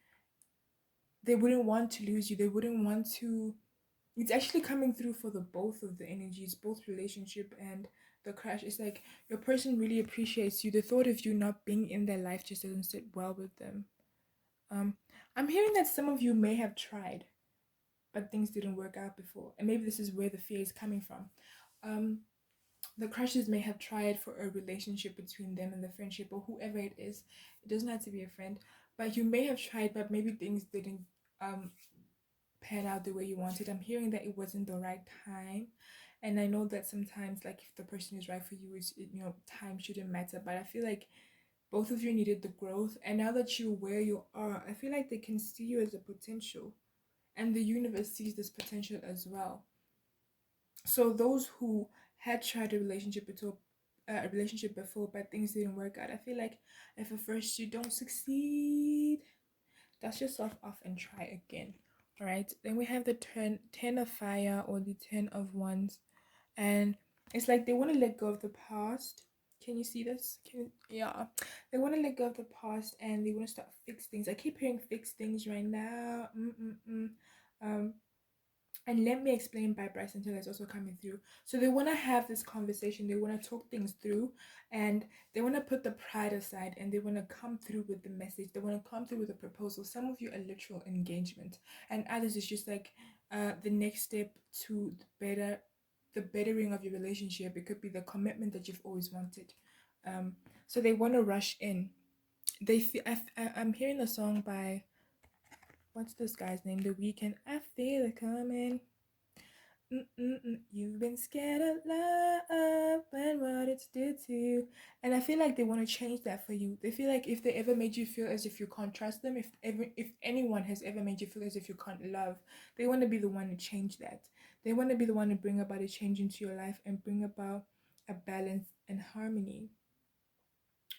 They wouldn't want to lose you. They wouldn't want to. It's actually coming through for the both of the energies, both relationship and the crush. It's like your person really appreciates you. The thought of you not being in their life just doesn't sit well with them. Um, I'm hearing that some of you may have tried, but things didn't work out before, and maybe this is where the fear is coming from. Um, the crushes may have tried for a relationship between them and the friendship or whoever it is. It doesn't have to be a friend, but you may have tried, but maybe things didn't um pan out the way you wanted. I'm hearing that it wasn't the right time. And I know that sometimes, like, if the person is right for you, time shouldn't matter. But I feel like both of you needed the growth. And now that you're where you are, I feel like they can see you as a potential. And the universe sees this potential as well. So those who had tried a relationship before, but things didn't work out, I feel like if at first you don't succeed, dust yourself off and try again. All right, then we have the ten of fire, or the 10 of wands, and it's like they want to let go of the past. Can you see this? Yeah, they want to let go of the past, and they want to start fix things. I keep hearing fix things right now. um and let me explain by Bryce until it's also coming through. So they want to have this conversation, they want to talk things through, and they want to put the pride aside, and they want to come through with the message. They want to come through with a proposal. Some of you are literal engagement, and others is just like the next step to the bettering of your relationship. It could be the commitment that you've always wanted. So they want to rush in. They feel, I'm hearing a song by, what's this guy's name? The Weekend. I feel it coming. You've been scared of love and what it's did to you. And I feel like they want to change that for you. They feel like if they ever made you feel as if you can't trust them, if anyone has ever made you feel as if you can't love, they want to be the one to change that. They want to be the one to bring about a change into your life and bring about a balance and harmony.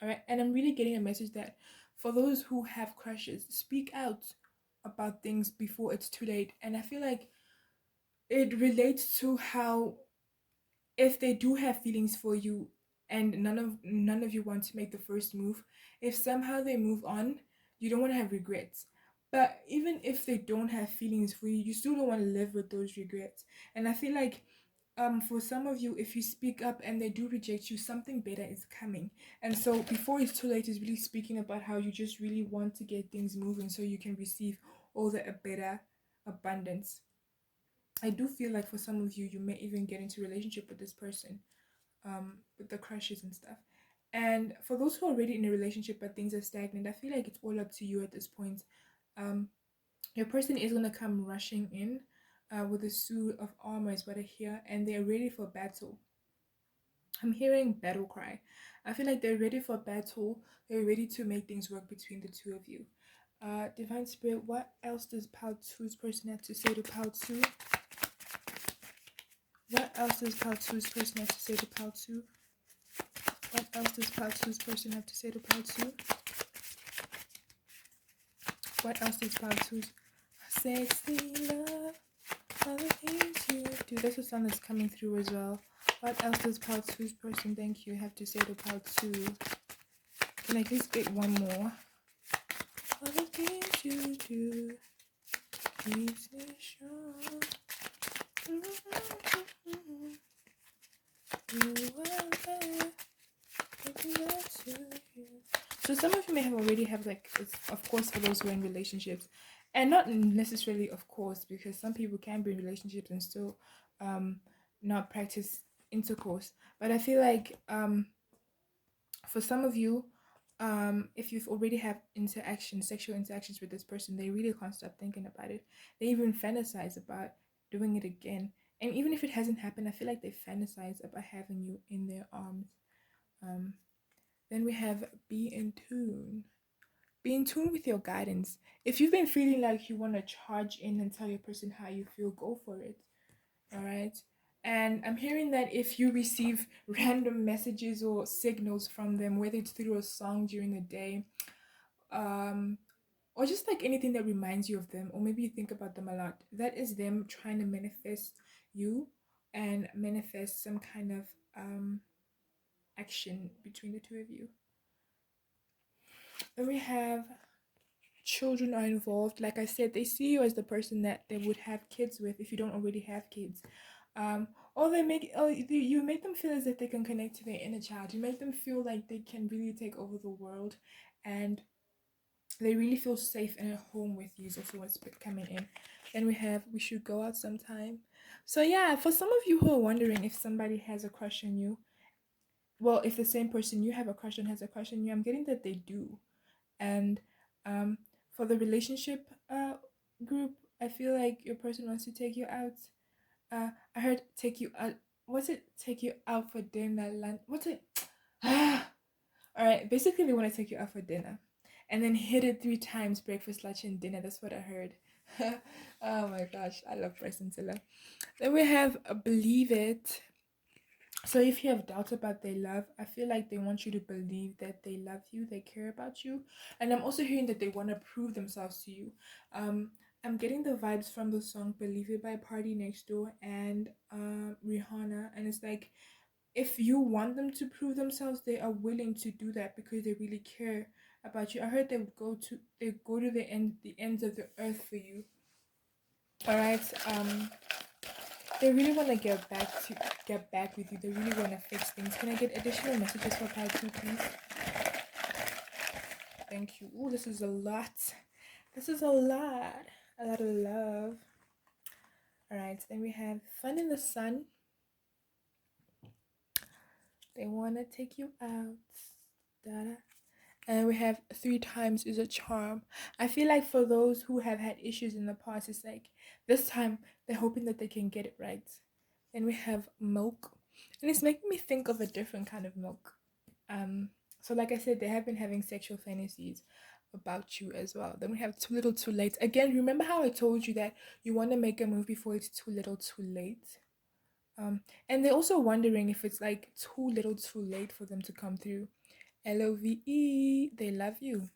All right. And I'm really getting a message that for those who have crushes, speak out about things before it's too late. And I feel like it relates to how, if they do have feelings for you and none of you want to make the first move, if somehow they move on, you don't want to have regrets. But even if they don't have feelings for you, you still don't want to live with those regrets. And I feel like for some of you, if you speak up and they do reject you, something better is coming. And so before it's too late is really speaking about how you just really want to get things moving so you can receive all the better abundance. I do feel like for some of you, you may even get into a relationship with this person, with the crushes and stuff. And for those who are already in a relationship but things are stagnant, I feel like it's all up to you at this point. Um, your person is gonna come rushing in, with a suit of armor, is what I hear, and they're ready for battle. I'm hearing battle cry. I feel like they're ready for battle. They're ready to make things work between the two of you. Divine Spirit, what else does Pal 2's person have to say to Pal 2? What else does Pal 2's person have to say to Pal 2? What else does Pal 2's person have to say to Pal 2? What else does Pal 2's sexy love? All the things you do. That's a song that's coming through as well. What else does Pal 2's person, thank you, have to say to Pal 2? Can I please get one more? All the things you do keeps me strong. You are there, looking back to you. So some of you may have already have like, it's of course for those who are in relationships, and not necessarily of course, because some people can be in relationships and still not practice intercourse. But I feel like for some of you, if you've already have sexual interactions with this person, they really can't stop thinking about it. They even fantasize about doing it again. And even if it hasn't happened, I feel like they fantasize about having you in their arms. Um, then we have be in tune. Be in tune with your guidance. If you've been feeling like you want to charge in and tell your person how you feel, go for it. All right. And I'm hearing that if you receive random messages or signals from them, whether it's through a song during the day, um, or just like anything that reminds you of them, or maybe you think about them a lot, that is them trying to manifest you and manifest some kind of action between the two of you. Then we have children are involved. Like I said, they see you as the person that they would have kids with if you don't already have kids. Or you make them feel as if they can connect to their inner child. You make them feel like they can really take over the world, and they really feel safe and at home with you. Is also what's coming in. Then we should go out sometime. So yeah, for some of you who are wondering if somebody has a crush on you, well, if the same person you have a crush on has a crush on you, I'm getting that they do. And for the relationship group, I feel like your person wants to take you out. I heard take you out. What's it? Take you out for dinner, lunch. What's it? All right. Basically, they want to take you out for dinner, and then hit it 3 times: breakfast, lunch, and dinner. That's what I heard. Oh my gosh, I love Bryson Tiller. Then we have Believe It. So if you have doubts about their love, I feel like they want you to believe that they love you, they care about you. And I'm also hearing that they want to prove themselves to you. I'm getting the vibes from the song Believe It by Party Next Door and Rihanna. And it's like, if you want them to prove themselves, they are willing to do that because they really care about you. I heard they go to the ends of the earth for you. All right. They really want to get back with you. They really want to fix things. Can I get additional messages for part 2, please? Thank you. Oh, this is a lot. This is a lot. A lot of love. All right. Then we have Fun in the Sun. They want to take you out. Da-da. And we have 3 times is a charm. I feel like for those who have had issues in the past, it's like this time they're hoping that they can get it right. Then we have milk, and it's making me think of a different kind of milk. So like I said, they have been having sexual fantasies about you as well. Then we have Too Little Too Late. Again, remember how I told you that you want to make a move before it's too little too late? And they're also wondering if it's like too little too late for them to come through. LOVE, they love you.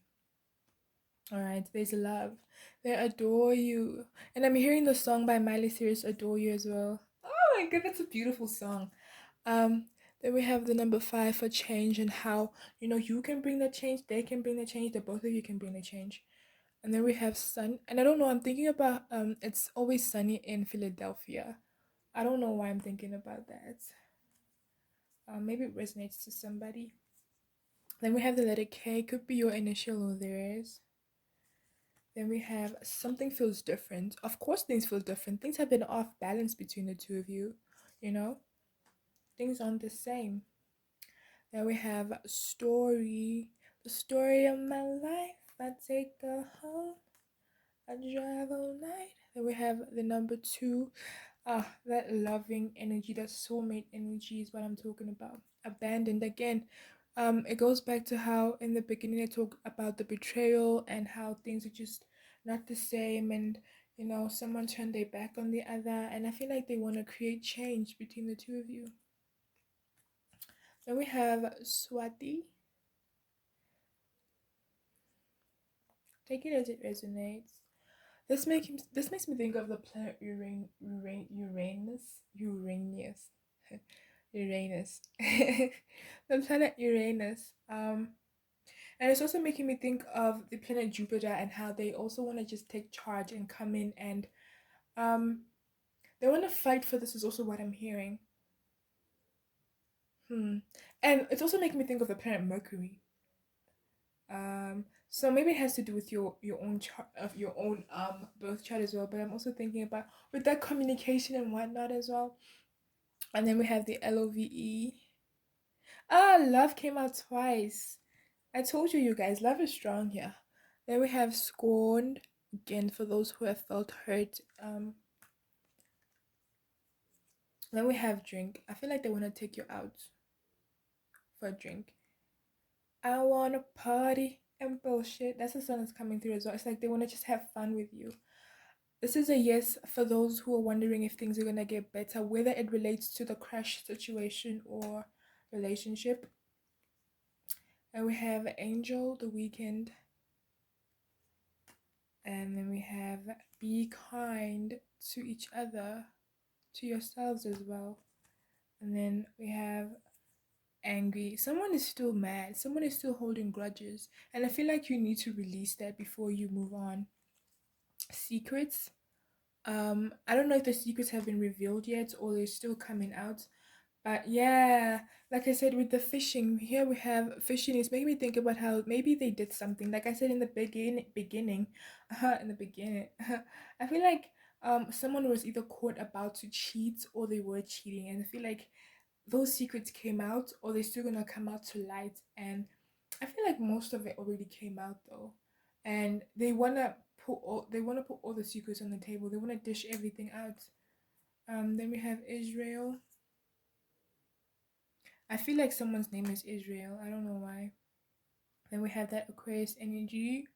All right, there's love. They adore you. And I'm hearing the song by Miley Cyrus, Adore You as well. Oh my god, that's a beautiful song. Um, then we have the number 5 for change and how, you can bring the change, they can bring the change, the both of you can bring the change. And then we have sun. And I don't know, I'm thinking about it's always sunny in Philadelphia. I don't know why I'm thinking about that. Maybe it resonates to somebody. Then we have the letter K, could be your initial or theirs. Then we have something feels different. Of course, things feel different. Things have been off balance between the two of you. You know, things aren't the same. Then we have story. The story of my life. I take her home. I drive all night. Then we have the number 2. That loving energy, that soulmate energy is what I'm talking about. abandoned again. It goes back to how in the beginning I talk about the betrayal and how things are just not the same, and someone turned their back on the other, and I feel like they want to create change between the two of you. Then we have Swati. Take it as it resonates. This makes me think of the planet Uranus, Uranus, the planet Uranus. And it's also making me think of the planet Jupiter and how they also want to just take charge and come in, and um they want to fight for this is also what I'm hearing. And it's also making me think of the planet Mercury. So maybe it has to do with your own chart of your own birth chart as well. But I'm also thinking about with that communication and whatnot as well. And then we have the LOVE. Ah, love came out twice. I told you, you guys, love is strong here. Then we have scorned again for those who have felt hurt. Then we have drink. I feel like they want to take you out for a drink. I want to party and bullshit. That's the song that's coming through as well. It's like they want to just have fun with you. This is a yes for those who are wondering if things are gonna get better, whether it relates to the crush situation or relationship. And we have Angel, The Weekend. And then we have be kind to each other, to yourselves as well. And then we have angry. Someone is still mad. Someone is still holding grudges. And I feel like you need to release that before you move on. Secrets. I don't know if the secrets have been revealed yet or they're still coming out. But yeah, like I said with the fishing, here we have fishing is making me think about how maybe they did something. Like I said in the beginning, in the beginning, I feel like someone was either caught about to cheat or they were cheating, and I feel like those secrets came out or they're still gonna come out to light. And I feel like most of it already came out though, and they wanna put all the secrets on the table. They wanna dish everything out. Then we have Israel. I feel like someone's name is Israel. I don't know why. Then we have that Aquarius energy.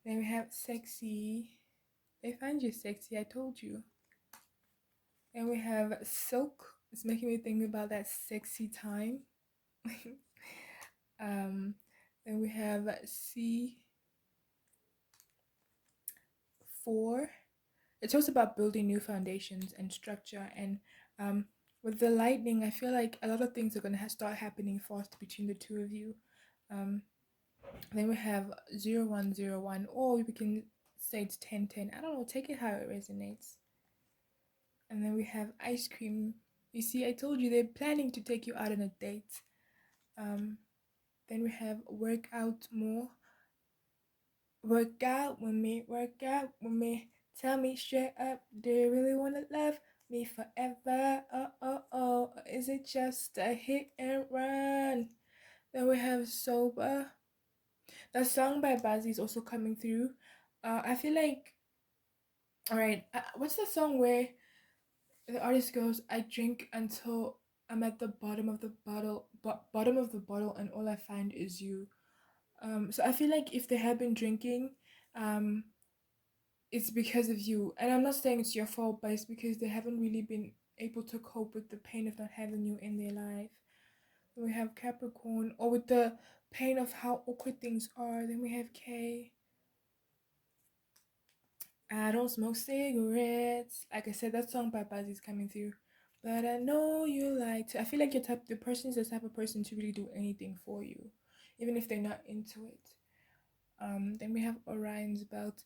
Then we have sexy. They find you sexy, I told you. And we have silk. It's making me think about that sexy time. um, then we have C4. It talks about building new foundations and structure, and with the lightning, I feel like a lot of things are gonna start happening fast between the two of you. Then we have 0101, or we can say it's 1010. I don't know, take it how it resonates. And then we have ice cream. You see, I told you they're planning to take you out on a date. Then we have work out more. Work out with me, work out with me. Tell me straight up, do you really want to love me forever? Oh, oh, oh. Or is it just a hit and run? Then we have sober. The song by Bazzi is also coming through. I feel like, all right, what's the song where the artist goes, "I drink until I'm at the bottom of the bottle, and all I find is you." So I feel like if they have been drinking, um, it's because of you, and I'm not saying it's your fault, but it's because they haven't really been able to cope with the pain of not having you in their life. Then we have Capricorn, or with the pain of how awkward things are. Then we have K. I don't smoke cigarettes. Like I said, that song by Buzzy is coming through. But I know you like to. I feel like the person is the type of person to really do anything for you, even if they're not into it. Then we have Orion's Belt.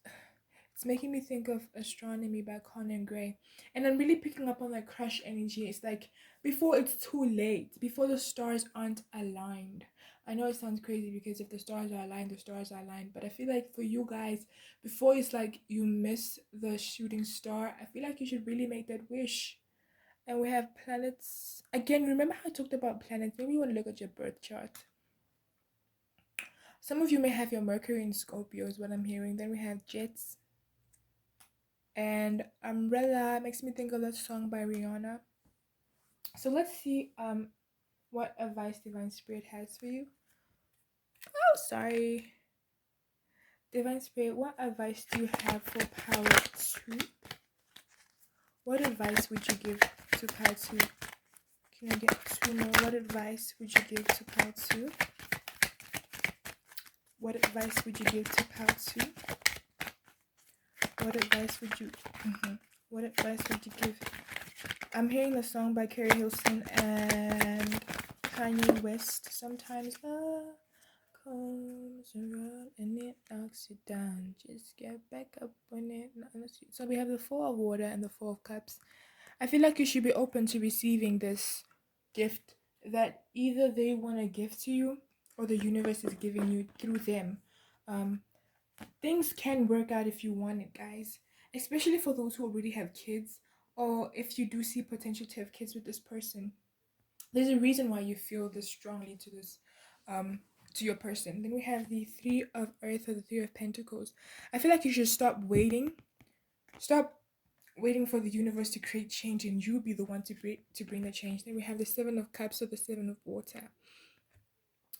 It's making me think of Astronomy by Conan Gray. And I'm really picking up on that crush energy. It's like before it's too late, before the stars aren't aligned. I know it sounds crazy because if the stars are aligned, the stars are aligned. But I feel like for you guys, before it's like you miss the shooting star, I feel like you should really make that wish. And we have planets. Again, remember how I talked about planets? Maybe you want to look at your birth chart. Some of you may have your Mercury in Scorpio, is what I'm hearing. Then we have Jets. And Umbrella makes me think of that song by Rihanna. So let's see what advice Divine Spirit has for you. Oh, sorry. Divine Spirit, what advice do you have for Power 2? What advice would you give to Power 2? Can I get two more? What advice would you give to Power 2? What advice would you give to Power 2? What advice would you What advice would you give? I'm hearing the song by Carrie Hilson and Kanye West. Sometimes love comes around and it knocks you down. Just get back up when it knocks you. So we have the Four of Water and the Four of Cups. I feel like you should be open to receiving this gift that either they want to give to you or the universe is giving you through them. Things can work out if you want it, guys. Especially for those who already have kids, or if you do see potential to have kids with this person. There's a reason why you feel this strongly to this, to your person. Then we have the Three of Earth or the Three of Pentacles. I feel like you should stop waiting. Stop waiting for the universe to create change and you be the one to bring the change. Then we have the Seven of Cups or the Seven of Water.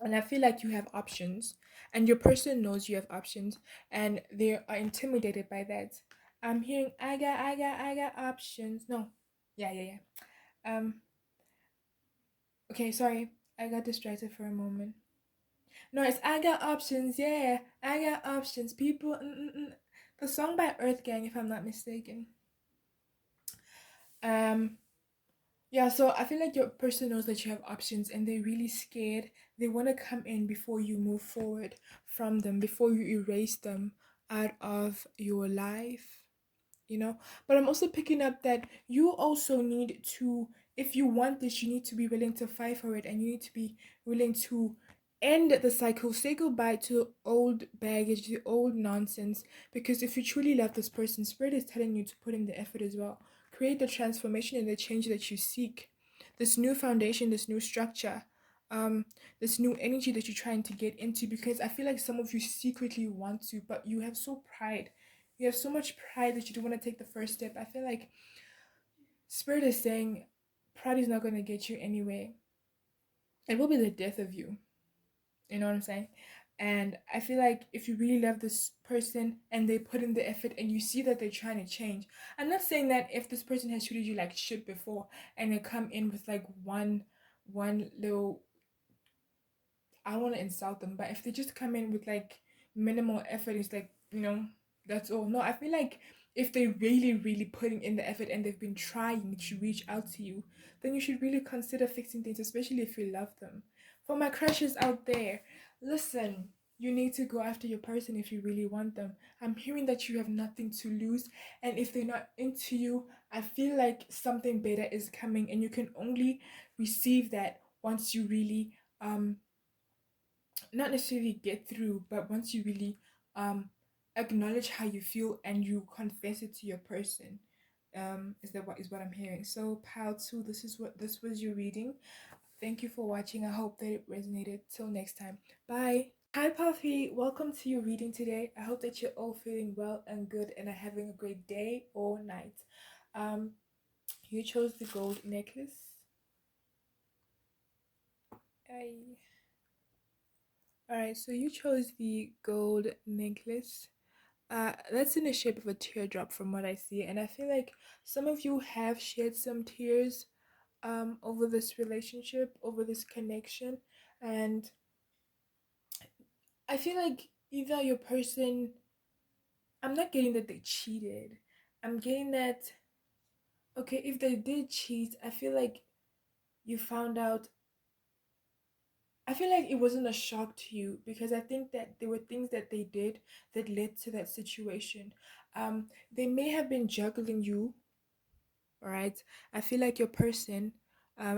And I feel like you have options and your person knows you have options and they are intimidated by that. I'm hearing I got options. No. Yeah. Um okay, sorry. I got distracted for a moment. No, it's I got options. Yeah. I got options. People the song by Earth Gang if I'm not mistaken. Um Yeah, so I feel like your person knows that you have options and they're really scared. They want to come in before you move forward from them, before you erase them out of your life, you know? But I'm also picking up that you also need to, if you want this, you need to be willing to fight for it and you need to be willing to end the cycle, say goodbye to old baggage, the old nonsense. Because if you truly love this person, Spirit is telling you to put in the effort as well. Create the transformation and the change that you seek. This new foundation, this new structure, um, this new energy that you're trying to get into. Because I feel like some of you secretly want to, but you have so pride. You have so much pride that you don't want to take the first step. I feel like Spirit is saying pride is not going to get you anywhere. It will be the death of you. You know what I'm saying? And I feel like if you really love this person and they put in the effort and you see that they're trying to change, I'm not saying that if this person has treated you like shit before and they come in with like one little, I don't want to insult them, but if they just come in with like minimal effort, it's like, that's all. No, I feel like if they're really, really putting in the effort and they've been trying to reach out to you, then you should really consider fixing things, especially if you love them. For my crushes out there, listen, you need to go after your person if you really want them. I'm hearing that you have nothing to lose, and if they're not into you, I feel like something better is coming, and you can only receive that once you really not necessarily get through, but once you really acknowledge how you feel and you confess it to your person. Is that what is what I'm hearing. So Pal 2, this was your reading. Thank you for watching. I hope that it resonated. Till next time. Bye. Hi Pal 3, welcome to your reading today. I hope that you're all feeling well and good and are having a great day or night. Um you chose the gold necklace. I Alright, so you chose the gold necklace. That's in the shape of a teardrop from what I see, and I feel like some of you have shed some tears over this relationship, over this connection, and I feel like either your person, I'm not getting that they cheated. I'm getting that, okay, if they did cheat, I feel like you found out. I feel like it wasn't a shock to you because I think that there were things that they did that led to that situation. They may have been juggling you. All right. I feel like your person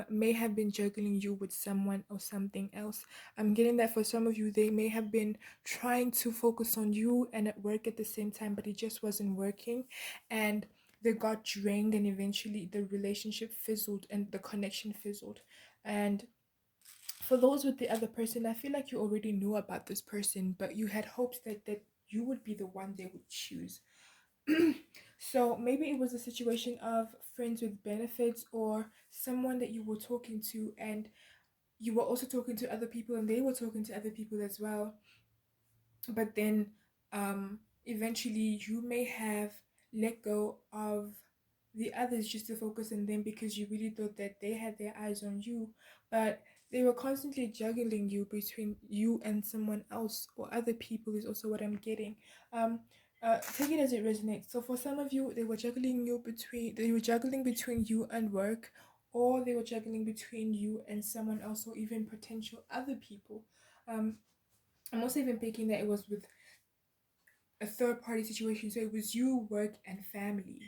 may have been juggling you with someone or something else. I'm getting that for some of you, they may have been trying to focus on you and at work at the same time, but it just wasn't working. And they got drained, and eventually the relationship fizzled and the connection fizzled. And for those with the other person, I feel like you already knew about this person, but you had hopes that you would be the one they would choose. So maybe it was a situation of friends with benefits, or someone that you were talking to and you were also talking to other people and they were talking to other people as well. But then eventually you may have let go of the others just to focus on them because you really thought that they had their eyes on you, but they were constantly juggling you between you and someone else or other people is also what I'm getting. um Take it as it resonates. So for some of you, they were juggling between you and work, or they were juggling between you and someone else, or even potential other people. um I'm also even thinking that it was with a third party situation. So it was you, work, and family,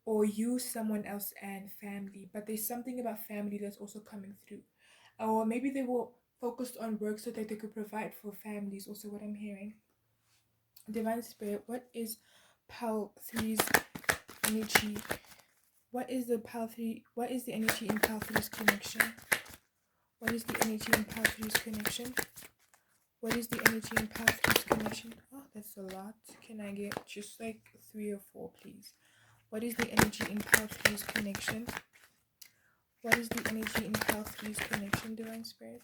or you, someone else, and family. But there's something about family that's also coming through. Or maybe they were focused on work so that they could provide for families, also what I'm hearing. Divine Spirit, what is Pal 3's energy? What is the energy in Pal 3's connection? What is the energy in Pal 3's connection? What is the energy in Pal 3's connection? Oh, that's a lot. Can I get just like 3 or 4, please? What is the energy in Pal 3's connection? What is the energy in Pal 3's connection, Divine Spirit?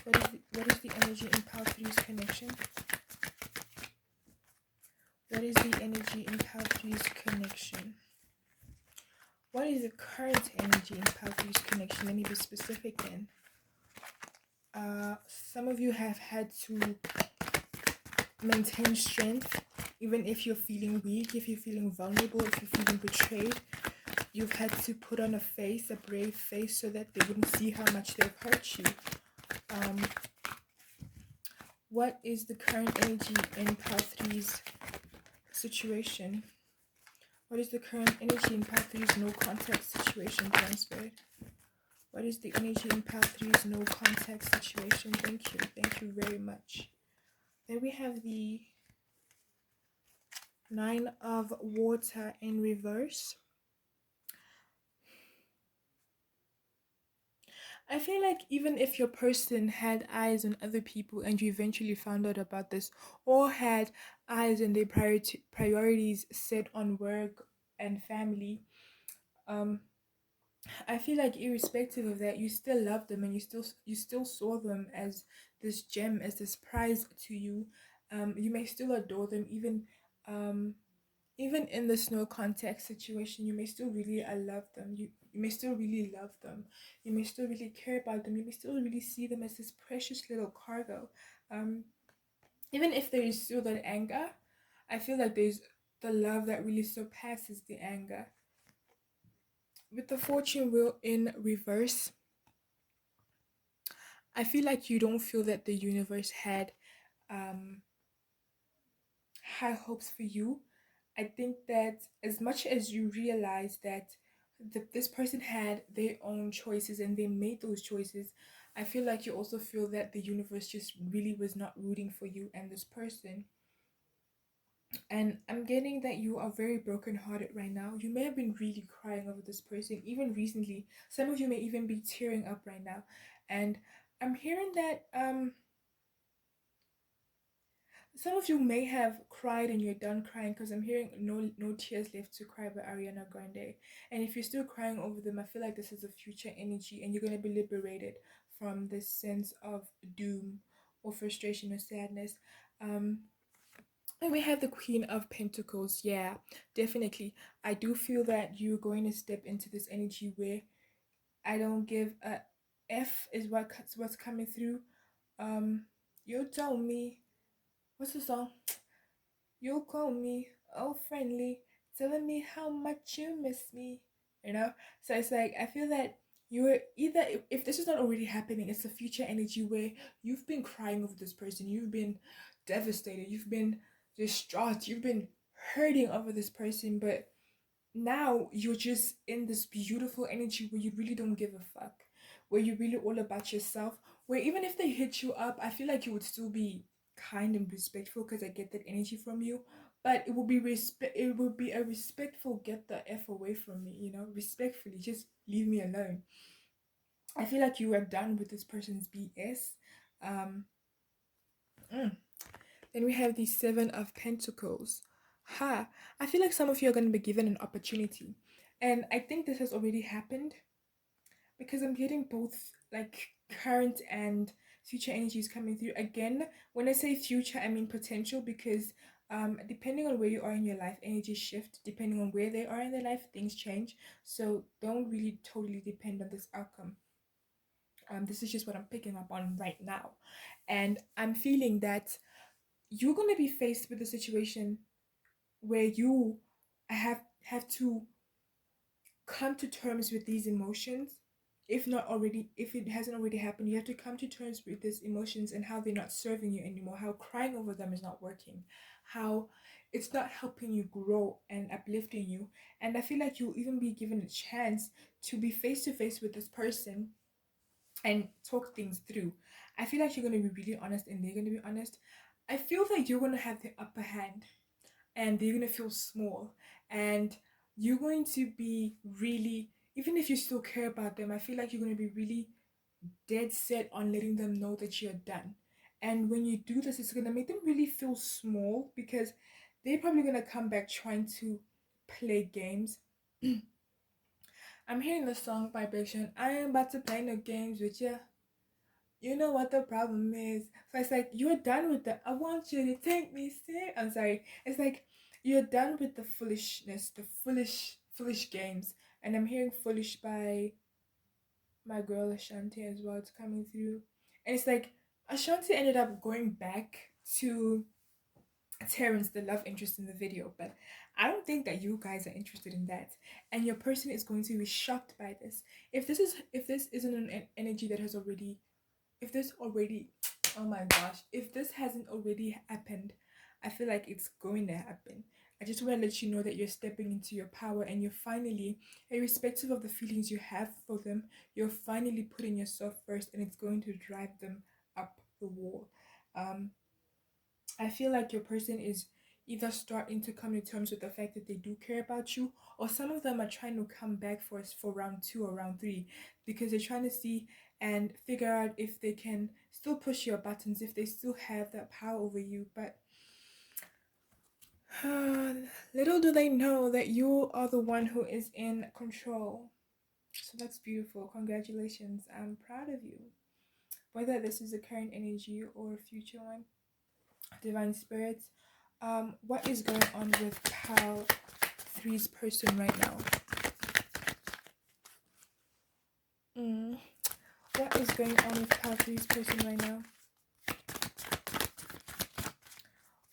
What is the energy in Pal 3's connection? What is the energy in Pal 3's connection? What is the current energy in Pal 3's connection? Let me be specific then. Some of you have had to maintain strength, even if you're feeling weak, if you're feeling vulnerable, if you're feeling betrayed. You've had to put on a brave face, so that they wouldn't see how much they've hurt you. What is the current energy in Pal 3's situation? What is the current energy in Pal 3's no contact situation, Divine Spirit? What is the energy in Pal 3's no contact situation? Thank you very much. Then we have the 9 of Water in reverse. I feel like even if your person had eyes on other people and you eventually found out about this, or had eyes and their priorities set on work and family, um, I feel like irrespective of that, you still love them and you still saw them as this gem, as this prize to you. You may still adore them, even in this no contact situation. You may still really love them. You may still really love them. You may still really care about them. You may still really see them as this precious little cargo. Even if there is still that anger, I feel like there's the love that really surpasses the anger. With the fortune wheel in reverse, I feel like you don't feel that the universe had um, high hopes for you. I think that as much as you realize that this person had their own choices and they made those choices, I feel like you also feel that the universe just really was not rooting for you and this person. And I'm getting that you are very brokenhearted right now. You may have been really crying over this person, even recently. Some of you may even be tearing up right now. And I'm hearing that some of you may have cried and you're done crying, because I'm hearing no tears left to cry by Ariana Grande. And if you're still crying over them, I feel like this is a future energy and you're going to be liberated from this sense of doom or frustration or sadness. And we have the Queen of Pentacles. Yeah, definitely. I do feel that you're going to step into this energy where I don't give a F is what's coming through. You told me, what's the song? You call me all friendly, telling me how much you miss me. You know? So it's like, I feel that you're either, if this is not already happening, it's a future energy where you've been crying over this person, you've been devastated, you've been distraught, you've been hurting over this person, but now you're just in this beautiful energy where you really don't give a fuck, where you're really all about yourself, where even if they hit you up, I feel like you would still be kind and respectful, because I get that energy from you. But it would be a respectful get the F away from me, respectfully, just leave me alone. I feel like you are done with this person's BS. um mm. Then we have the 7 of Pentacles. Ha, I feel like some of you are going to be given an opportunity. And I think this has already happened because I'm getting both like current and future energies coming through. Again, when I say future, I mean potential because depending on where you are in your life, energies shift. Depending on where they are in their life, things change. So don't really totally depend on this outcome. This is just what I'm picking up on right now. And I'm feeling that you're going to be faced with a situation where you have to come to terms with these emotions. If not already, if it hasn't already happened, you have to come to terms with these emotions and how they're not serving you anymore, how crying over them is not working, how it's not helping you grow and uplifting you. And I feel like you'll even be given a chance to be face to face with this person and talk things through. I feel like you're going to be really honest and they're going to be honest. I feel that you're going to have the upper hand and they're going to feel small, and you're going to be really, even if you still care about them, I feel like you're going to be really dead set on letting them know that you're done. And when you do this, it's going to make them really feel small because they're probably going to come back trying to play games. I'm hearing the song vibration. I am about to play no games with you. You know what the problem is. So it's like you're done with the I want you to take me serious. I'm sorry. It's like you're done with the foolishness, the foolish games. And I'm hearing foolish by my girl Ashanti as well. It's coming through. And it's like Ashanti ended up going back to Terrence, the love interest in the video, but I don't think that you guys are interested in that. And your person is going to be shocked by this. If this isn't an energy that has already if this already oh my gosh, if this hasn't already happened, I feel like it's going to happen. I just want to let you know that you're stepping into your power and you're finally, irrespective of the feelings you have for them, you're finally putting yourself first and it's going to drive them up the wall. um I feel like your person is either starting to come to terms with the fact that they do care about you, or some of them are trying to come back for us for round two or round three because they're trying to see and figure out if they can still push your buttons, if they still have that power over you. But little do they know that you are the one who is in control. So that's beautiful. Congratulations. I'm proud of you. Whether this is a current energy or a future one. Divine spirits, what is going on with pal three's person right now? What is going on with pal three's person right now?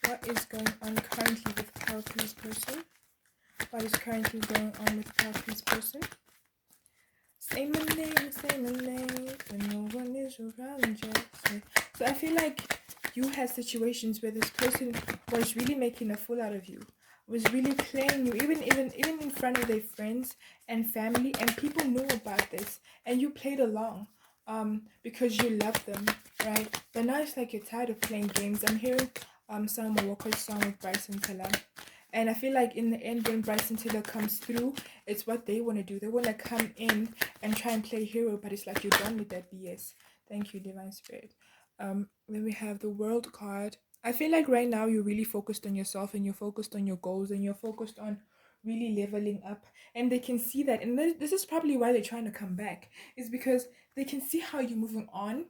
What is going on currently with pal three's person? What is currently going on with pal three's person? Say my name, when no one is around, just say. So I feel like you had situations where this person was really making a fool out of you, was really playing you, even in front of their friends and family, and people knew about this, and you played along, because you love them, right? But now it's like you're tired of playing games. I'm hearing Salma Walker's song with Bryson Tiller. And I feel like in the end, when Bryson Tiller comes through, it's what they want to do. They want to come in and try and play hero, but it's like you're done with that BS. Thank you, Divine Spirit. Then we have the World card. I feel like right now you're really focused on yourself and you're focused on your goals and you're focused on really leveling up. And they can see that. And this is probably why they're trying to come back. Is because they can see how you're moving on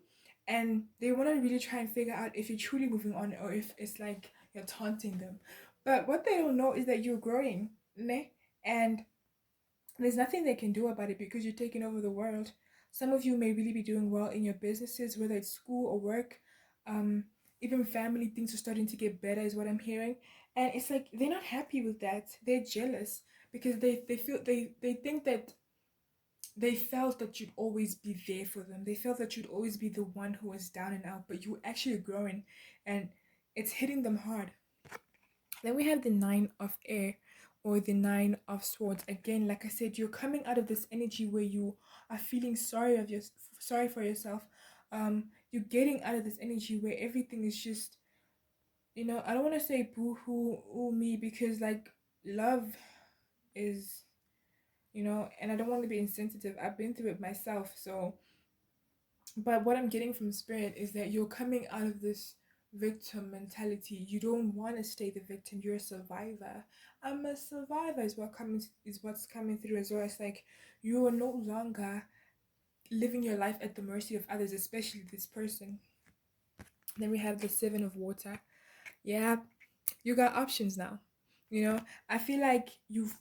and they want to really try and figure out if you're truly moving on or if it's like you're taunting them. But what they don't know is that you're growing, ne? And there's nothing they can do about it because you're taking over the world. Some of you may really be doing well in your businesses, whether it's school or work. Um, Even family things are starting to get better, is what I'm hearing. And it's like they're not happy with that. They're jealous because they feel they think that they felt that you'd always be there for them. They felt that you'd always be the one who was down and out, but you actually growing, and it's hitting them hard. Then we have the Nine of Air or the Nine of Swords. Again, like I said, you're coming out of this energy where you are feeling sorry for yourself. You're getting out of this energy where everything is just, I don't want to say boo hoo ooh me because like love is, and I don't want to be insensitive. I've been through it myself. So, but what I'm getting from spirit is that you're coming out of this victim mentality. You don't want to stay the victim. You're a survivor. I'm a survivor is what's coming through as well. It's like you are no longer living your life at the mercy of others, especially this person. Then we have the Seven of Water. Yeah, you got options now. You know, I feel like you've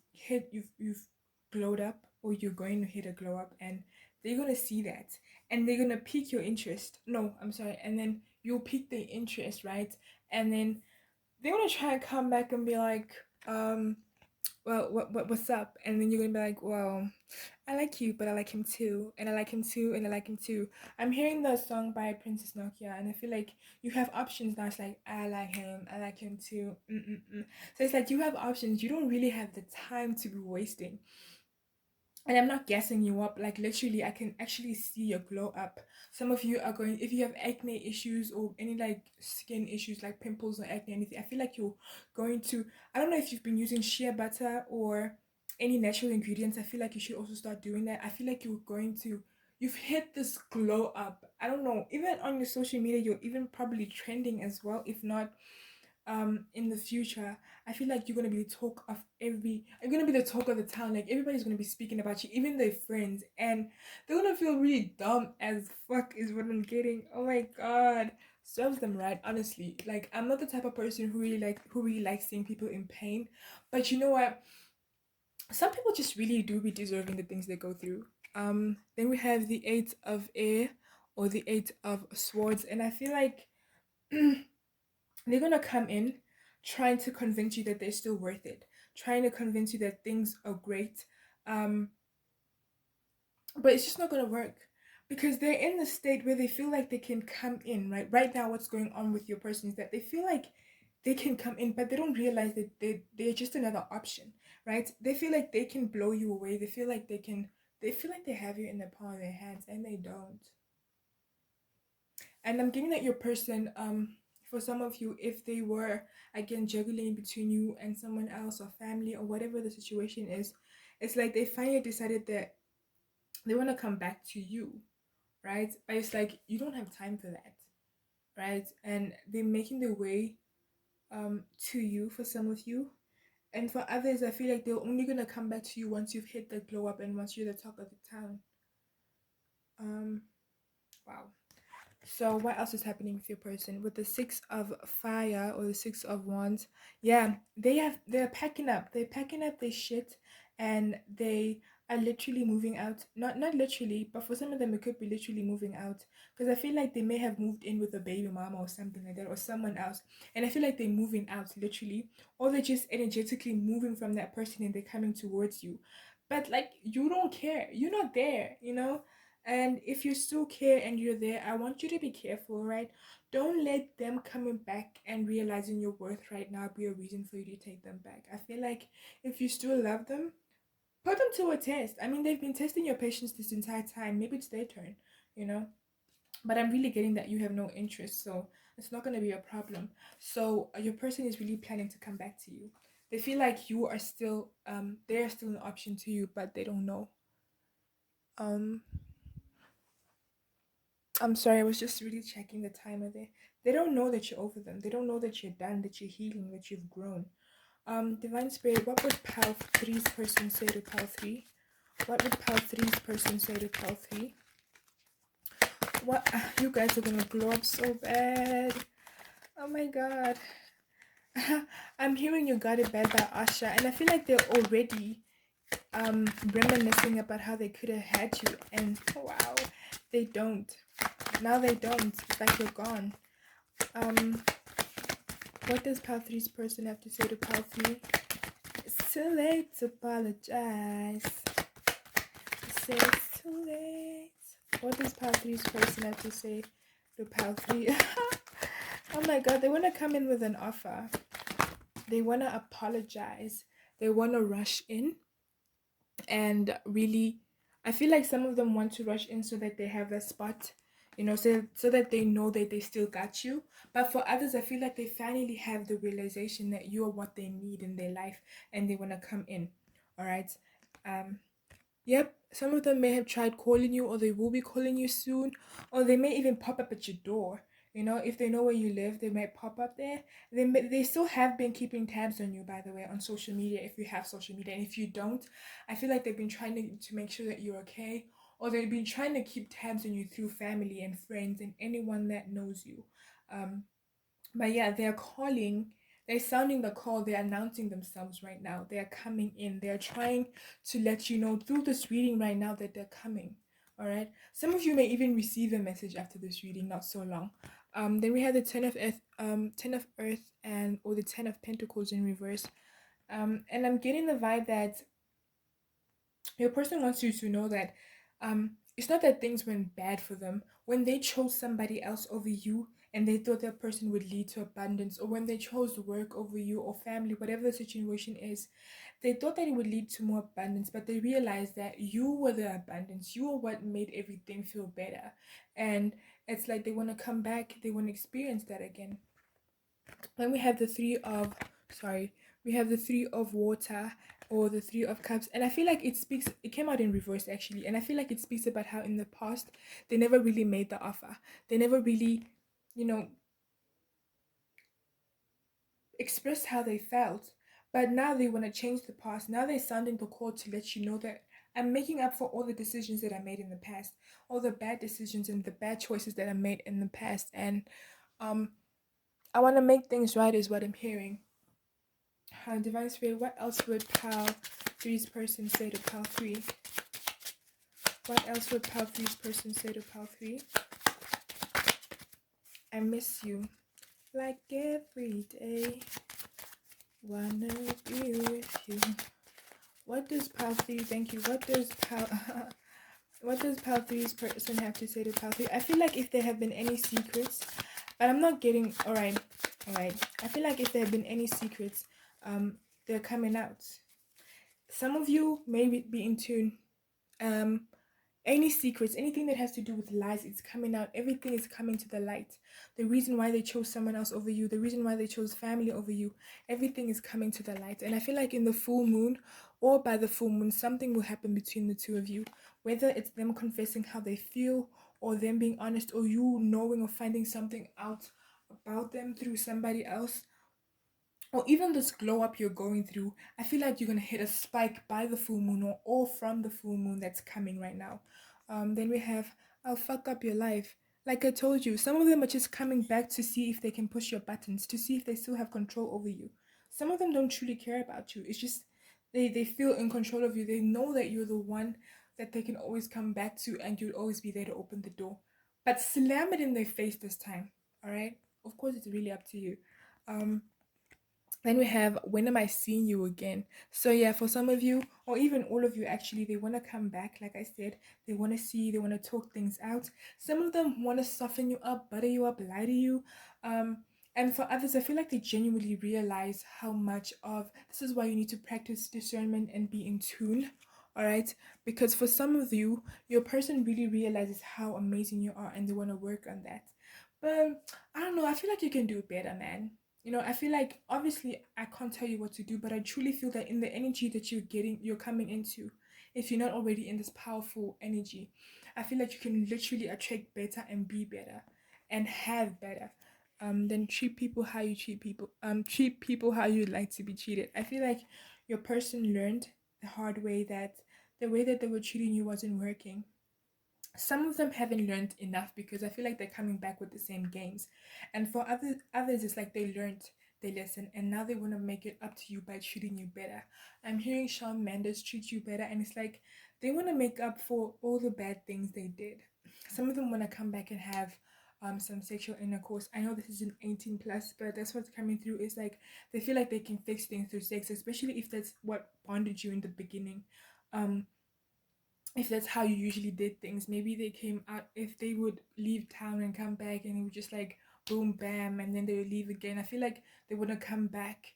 glowed up, or you're going to hit a glow up, and they're gonna see that, and they're gonna pique your interest. No, I'm sorry, and then you'll pique their interest, right? And then they're gonna try and come back and be like, well, what's up? And then you're gonna be like, well, I like you, but I like him too, and I like him too, and I like him too. I'm hearing the song by Princess Nokia, and I feel like you have options now. It's like, I like him too. Mm-mm-mm. So it's like you have options. You don't really have the time to be wasting. And I'm not gassing you up, like literally I can actually see your glow up. Some of you are going, if you have acne issues or any like skin issues like pimples or acne, anything, I feel like you're going to, I don't know if you've been using shea butter or any natural ingredients. I feel like you should also start doing that. I feel like you're going to, you've hit this glow up. I don't know, even on your social media you're even probably trending as well, if not in the future. I feel like you're gonna be the talk of you're gonna be the talk of the town. Like everybody's gonna be speaking about you, even their friends, and they're gonna feel really dumb as fuck is what I'm getting. Oh my god. Serves them right, honestly. Like I'm not the type of person who really likes seeing people in pain. But you know what? Some people just really do be deserving the things they go through. Then we have the Eight of Air, or the Eight of Swords, and I feel like they're gonna come in trying to convince you that they're still worth it, trying to convince you that things are great, um but it's just not gonna work, because they're in the state where they feel like they can come in. Right now what's going on with your person is that they feel like they can come in, but they don't realize that they're just another option, right? They feel like they can blow you away. They feel like they have you in the palm of their hands, and they don't. And I'm giving that your person, for some of you, if they were again juggling between you and someone else or family or whatever the situation is, it's like they finally decided that they want to come back to you, right? But it's like you don't have time for that, right? And they're making their way to you for some of you. And for others, I feel like they're only gonna come back to you once you've hit the glow up and once you're the talk of the town. Wow. So what else is happening with your person with the Six of Fire, or the Six of Wands? Yeah, they're packing up. They're packing up their shit, and they are literally moving out. Not literally, but for some of them it could be literally moving out, because I feel like they may have moved in with a baby mama or something like that, or someone else. And I feel like they're moving out literally, or they're just energetically moving from that person and they're coming towards you. But like you don't care. You're not there, you know? And if you still care and you're there, I want you to be careful, right? Don't let them coming back and realizing your worth right now be a reason for you to take them back. I feel like if you still love them, put them to a test. I mean, they've been testing your patience this entire time. Maybe it's their turn, you know? But I'm really getting that you have no interest, so it's not going to be a problem. So your person is really planning to come back to you. They feel like you are still, they're still an option to you, but they don't know. Um, I'm sorry, I was just really checking the timer there. They don't know that you're over them. They don't know that you're done, that you're healing, that you've grown. Divine Spirit, what would Pal 3's person say to Pal 3? What would Pal 3's person say to Pal 3? What? You guys are gonna glow up so bad. Oh my god. I'm hearing you got it bad by Asha, and I feel like they're already reminiscing about how they could have had you, and wow, they don't. Now they don't. It's like you're gone. What does Pal 3's person have to say to Pal 3? It's too late to apologize. Say it's too late. What does Pal 3's person have to say to Pal 3? Oh my god, they want to come in with an offer. They want to apologize. They want to rush in. And really, I feel like some of them want to rush in so that they have that spot, you know, so that they know that they still got you. But for others, I feel like they finally have the realization that you are what they need in their life, and they want to come in. All right. Yep, some of them may have tried calling you, or they will be calling you soon, or they may even pop up at your door. You know, if they know where you live, they might pop up there. They still have been keeping tabs on you, by the way, on social media, if you have social media. And if you don't, I feel like they've been trying to make sure that you're okay, or they've been trying to keep tabs on you through family and friends and anyone that knows you. Um, but yeah, they're calling, they're sounding the call, they're announcing themselves right now. They're coming in. They're trying to let you know through this reading right now that they're coming. All right. Some of you may even receive a message after this reading, not so long. Then we have the Ten of Earth, and or the Ten of Pentacles in reverse. And I'm getting the vibe that your person wants you to know that it's not that things went bad for them when they chose somebody else over you and they thought that person would lead to abundance, or when they chose work over you or family, whatever the situation is, they thought that it would lead to more abundance, but they realized that you were the abundance, you were what made everything feel better. And it's like they want to come back, they want to experience that again. Then we have the we have the Three of Water, or the Three of Cups, and I feel like it came out in reverse actually, and I feel like it speaks about how in the past they never really made the offer. They never really, you know, expressed how they felt. But now they want to change the past. Now they're sounding the call to let you know that I'm making up for all the decisions that I made in the past, all the bad decisions and the bad choices that I made in the past, and um I want to make things right is what I'm hearing. Divine Spirit, what else would Pal 3's person say to Pal 3? What else would Pal 3's person say to Pal 3? I miss you like every day. Wanna be with you. What does Pal 3, thank you, what does Pal 3's person have to say to Pal 3? I feel like if there have been any secrets, but I'm not getting, alright. I feel like if there have been any secrets, they're coming out. Some of you may be in tune. Any secrets, anything that has to do with lies, it's coming out. Everything is coming to the light. The reason why they chose someone else over you, the reason why they chose family over you, everything is coming to the light. And I feel like in the full moon, or by the full moon, something will happen between the two of you. Whether it's them confessing how they feel, or them being honest, or you knowing or finding something out about them through somebody else, or even this glow up you're going through. I feel like you're gonna hit a spike by the full moon, or all from the full moon that's coming right now. Then we have I'll fuck up your life. Like I told you, some of them are just coming back to see if they can push your buttons, to see if they still have control over you. Some of them don't truly care about you. It's just they feel in control of you. They know that you're the one that they can always come back to, and you'll always be there to open the door. But slam it in their face this time. Alright? Of course, it's really up to you. Then we have when am I seeing you again? So yeah, for some of you, or even all of you actually, they want to come back. Like I said, they want to see, they want to talk things out. Some of them want to soften you up, butter you up, lie to you. And for others, I feel like they genuinely realize how much of this is why you need to practice discernment and be in tune. All right, because for some of you, your person really realizes how amazing you are, and they want to work on that. But I don't know, I feel like you can do better, man. You know, I feel like obviously I can't tell you what to do, but I truly feel that in the energy that you're coming into, if you're not already in this powerful energy, I feel like you can literally attract better and be better and have better. Then treat people how you treat people. Treat people how you'd like to be treated. I feel like your person learned the hard way that the way that they were treating you wasn't working. Some of them haven't learned enough, because I feel like they're coming back with the same games. And for others it's like they learned their lesson, and now they want to make it up to you by treating you better. I'm hearing Shawn Mendes treat you better, and it's like they want to make up for all the bad things they did. Some of them want to come back and have some sexual intercourse. I know this is an 18 plus, but that's what's coming through. Is like they feel like they can fix things through sex, especially if that's what bonded you in the beginning. If that's how you usually did things. Maybe they came out, if they would leave town and come back, and it would just like boom bam, and then they would leave again. I feel like they want to come back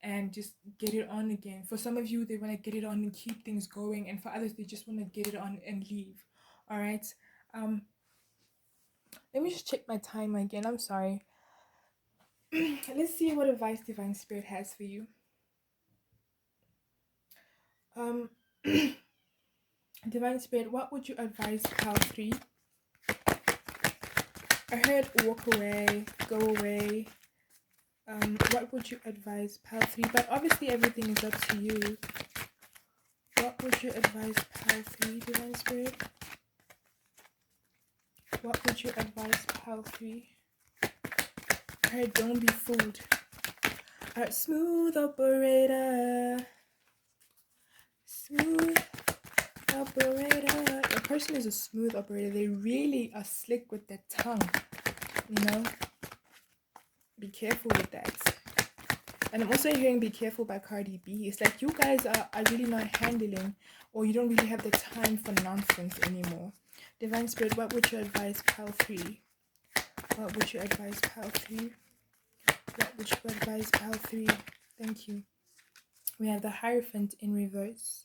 and just get it on again. For some of you, they want to get it on and keep things going, and for others, they just want to get it on and leave. All right. um Let me just check my time again. I'm sorry. Let's see what advice Divine Spirit has for you. um Divine Spirit, what would you advise Pal 3? I heard walk away, go away. What would you advise, pile 3? But obviously everything is up to you. What would you advise, pile 3, Divine Spirit? What would you advise, pile 3? I heard don't be fooled. Alright, smooth operator. Smooth operator. A person is a smooth operator. They really are slick with their tongue. You know? Be careful with that. And I'm also hearing Be Careful by Cardi B. It's like you guys are really not handling, or you don't really have the time for nonsense anymore. Divine Spirit, what would you advise, pile 3? What would you advise, pile 3? What would you advise, pile 3? Thank you. We have the Hierophant in reverse.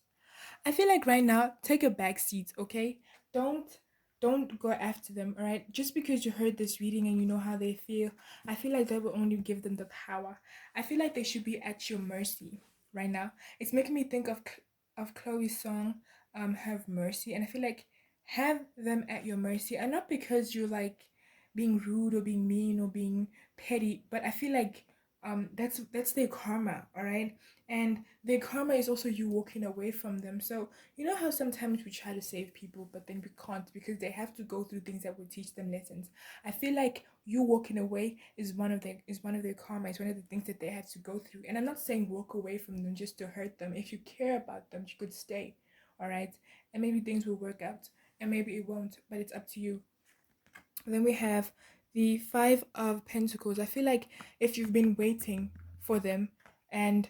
I feel like right now, take a back seat, okay? Don't go after them, all right? Just because you heard this reading and you know how they feel, I feel like that will only give them the power. I feel like they should be at your mercy right now. It's making me think of Chloe's song, Have Mercy, and I feel like have them at your mercy, and not because you're like being rude or being mean or being petty, but I feel like that's their karma, all right? And their karma is also you walking away from them. So you know how sometimes we try to save people but then we can't because they have to go through things that will teach them lessons. I feel like you walking away is one of their karma. It's one of the things that they had to go through. And I'm not saying walk away from them just to hurt them. If you care about them, you could stay, all right? And maybe things will work out and maybe it won't, but it's up to you. Then we have the Five of Pentacles. I feel like if you've been waiting for them, and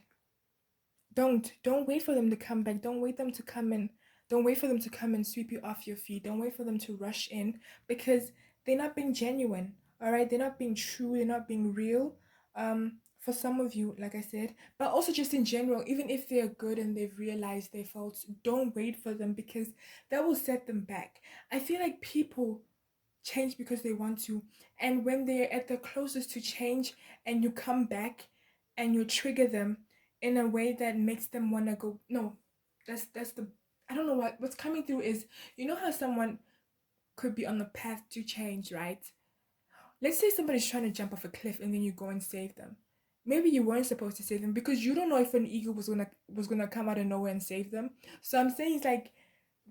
don't wait for them to come back. Don't wait them to come in. Don't wait for them to come and sweep you off your feet. Don't wait for them to rush in because they're not being genuine. All right, they're not being true. They're not being real. For some of you, like I said, but also just in general, even if they're good and they've realized their faults, don't wait for them because that will set them back. I feel like people change because they want to, and when they're at the closest to change and you come back and you trigger them in a way that makes them want to go, no, that's the, I don't know what's coming through is, you know how someone could be on the path to change, right? Let's say somebody's trying to jump off a cliff and then you go and save them. Maybe you weren't supposed to save them because you don't know if an eagle was gonna come out of nowhere and save them. So I'm saying it's like,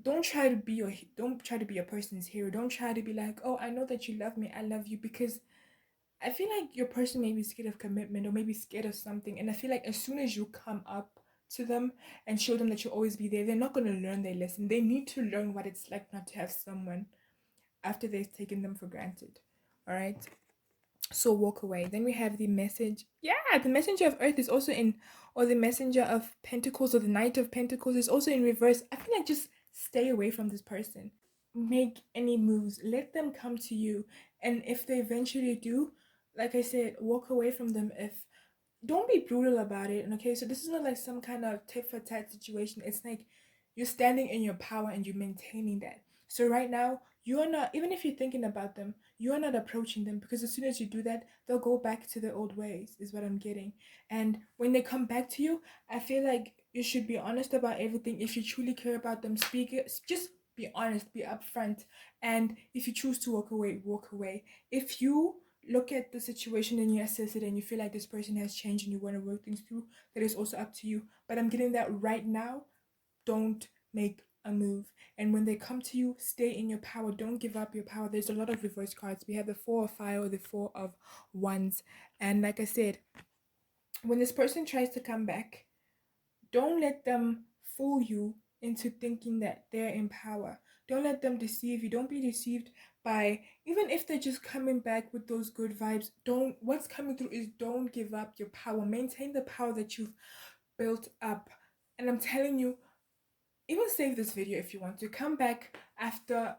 don't try to be a person's hero. Don't try to be like, oh, I know that you love me, I love you, because I feel like your person may be scared of commitment or maybe scared of something. And I feel like as soon as you come up to them and show them that you'll always be there, they're not going to learn their lesson. They need to learn what it's like not to have someone after they've taken them for granted. All right. So walk away. Then we have the message. Yeah, the messenger of earth is also in, or the messenger of pentacles, or the knight of pentacles is also in reverse. I feel like just stay away from this person. Make any moves. Let them come to you. And if they eventually do, like I said, walk away from them. If don't be brutal about it. Okay, so this is not like some kind of tit for tat situation. It's like you're standing in your power and you're maintaining that. So right now, you are not, even if you're thinking about them, you are not approaching them, because as soon as you do that, they'll go back to their old ways, is what I'm getting. And when they come back to you, I feel like you should be honest about everything. If you truly care about them, speak it. Just be honest, be upfront. And if you choose to walk away, walk away. If you look at the situation and you assess it and you feel like this person has changed and you want to work things through, that is also up to you. But I'm getting that right now, don't make a move. And when they come to you, stay in your power. Don't give up your power. There's a lot of reverse cards. We have the Four of Fire or the Four of Wands. And like I said, when this person tries to come back, don't let them fool you into thinking that they're in power. Don't let them deceive you. Don't be deceived by, even if they're just coming back with those good vibes. What's coming through is don't give up your power. Maintain the power that you've built up. And I'm telling you, even save this video if you want to. Come back after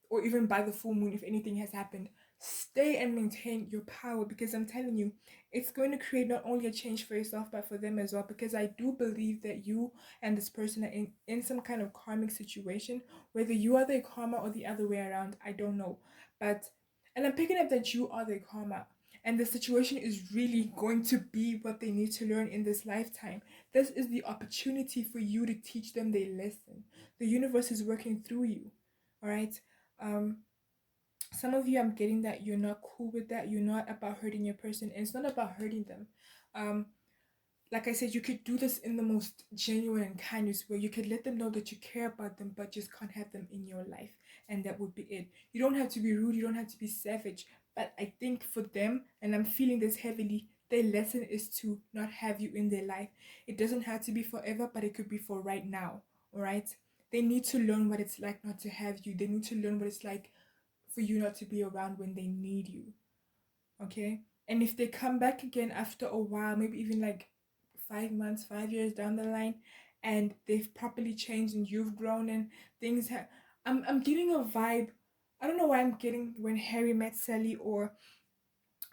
or even by the full moon if anything has happened. Stay and maintain your power, because I'm telling you, it's going to create not only a change for yourself but for them as well, because I do believe that you and this person are in some kind of karmic situation. Whether you are their karma or the other way around, I don't know. And I'm picking up that you are their karma, and the situation is really going to be what they need to learn in this lifetime. This is the opportunity for you to teach them their lesson. The universe is working through you. All right. Some of you, I'm getting that you're not cool with that. You're not about hurting your person, and it's not about hurting them. um like I said, you could do this in the most genuine and kindest way. You could let them know that you care about them, but just can't have them in your life, and that would be it. You don't have to be rude, you don't have to be savage. But I think for them, and I'm feeling this heavily, their lesson is to not have you in their life. It doesn't have to be forever, but it could be for right now. All right? They need to learn what it's like not to have you. They need to learn what it's like for you not to be around when they need you. Okay? And if they come back again after a while, maybe even like 5 months, 5 years down the line, and they've properly changed and you've grown and things have, I'm getting a vibe. I don't know why I'm getting When Harry Met Sally, or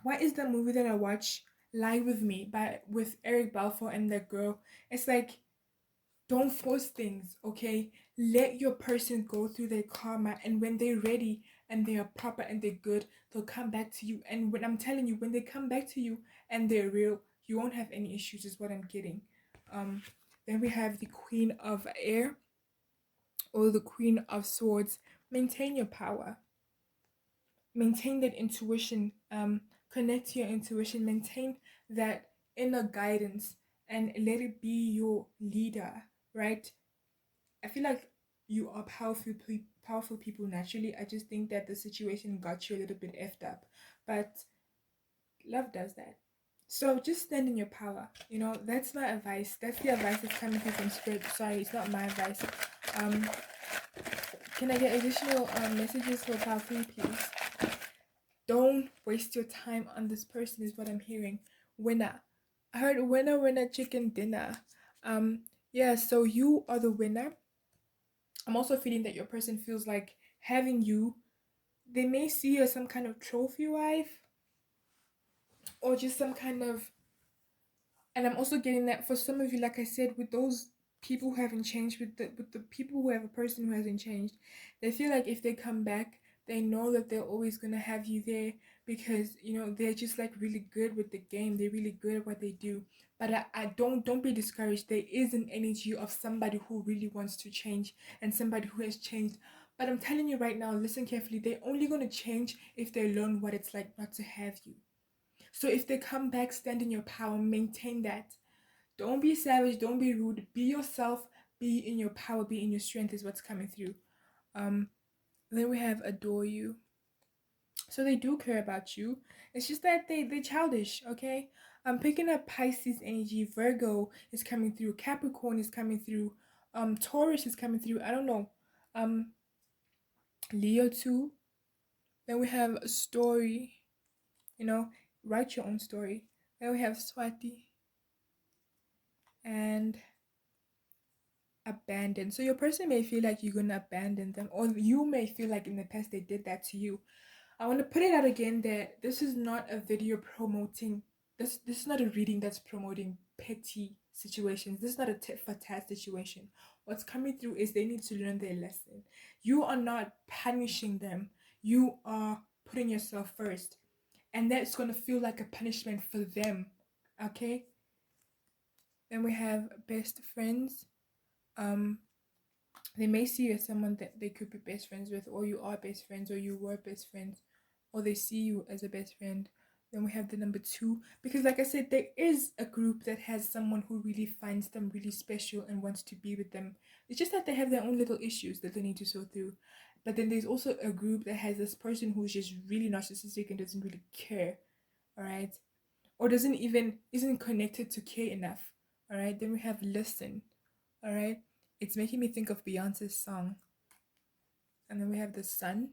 what is the movie that I watch, Lie With Me, by with Eric Balfour and that girl. It's like, don't force things, okay? Let your person go through their karma, and when they're ready and they are proper and they're good, they'll come back to you. And when I'm telling you, when they come back to you and they're real, you won't have any issues, is what I'm getting. Um, then we have the Queen of Air, or the Queen of Swords. Maintain your power. Maintain that intuition. Connect to your intuition. Maintain that inner guidance and let it be your leader, right? I feel like you are powerful people naturally. I just think that the situation got you a little bit effed up, but love does that. So just stand in your power. That's my advice. That's the advice that's coming through from Spirit. Sorry, it's not my advice. Um, can I get additional messages for part 3, please? Don't waste your time on this person, is what I'm hearing. Winner. I heard winner, winner, chicken dinner. Yeah. So you are the winner. I'm also feeling that your person feels like having you. They may see you as some kind of trophy wife, or just some kind of. And I'm also getting that for some of you, like I said, with those people who haven't changed, with the people who have a person who hasn't changed, they feel like if they come back, they know that they're always gonna have you there, because they're just like really good with the game. They're really good at what they do. But I don't be discouraged. There is an energy of somebody who really wants to change, and somebody who has changed. But I'm telling you right now, listen carefully. They're only gonna change if they learn what it's like not to have you. So if they come back, stand in your power, maintain that. Don't be savage, don't be rude, be yourself, be in your power, be in your strength, is what's coming through. Um, then we have adore you. So they do care about you. It's just that they're childish, okay? I'm picking up Pisces energy, Virgo is coming through, Capricorn is coming through, Taurus is coming through. I don't know. Um, Leo too. Then we have a story, write your own story. Then we have Swati and abandon. So your person may feel like you're gonna abandon them, or you may feel like in the past they did that to you. I want to put it out again that this is not a video promoting this is not a reading that's promoting petty situations. This is not a tit for tat situation. What's coming through is they need to learn their lesson. You are not punishing them. You are putting yourself first. And that's gonna feel like a punishment for them. Okay? Then we have best friends. They may see you as someone that they could be best friends with, or you are best friends, or you were best friends, or they see you as a best friend. Then we have the number 2, because like I said, there is a group that has someone who really finds them really special and wants to be with them. It's just that they have their own little issues that they need to sort through. But then there's also a group that has this person who's just really narcissistic and doesn't really care, all right? Or isn't connected to care enough, all right? Then we have listen, all right? It's making me think of Beyonce's song. And then we have the sun.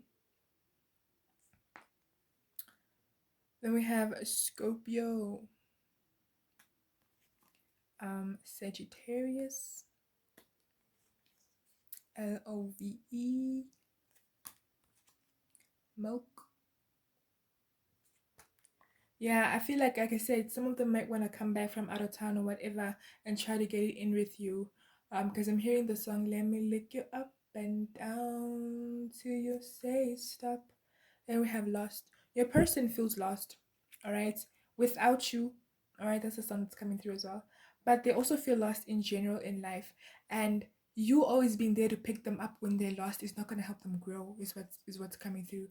Then we have Scorpio, Sagittarius, LOVE, Milk. Yeah, I feel like I said, some of them might want to come back from out of town or whatever and try to get it in with you. Because I'm hearing the song, let me lick you up and down till you say stop. Then we have lost. Your person feels lost, all right? Without you, all right? That's the song that's coming through as well. But they also feel lost in general in life. And you always being there to pick them up when they're lost is not going to help them grow, is what's coming through.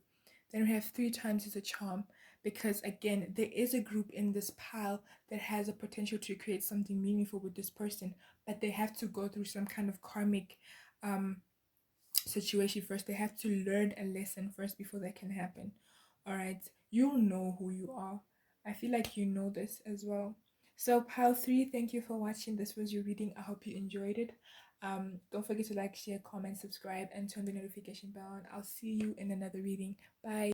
Then we have 3 times is a charm, because again, there is a group in this pile that has a potential to create something meaningful with this person, but they have to go through some kind of karmic situation first. They have to learn a lesson first before that can happen. All right, you'll know who you are. I feel like you know this as well. So pile 3, thank you for watching. This was your reading. I hope you enjoyed it. Don't forget to like, share, comment, subscribe, and turn the notification bell on. I'll see you in another reading. Bye.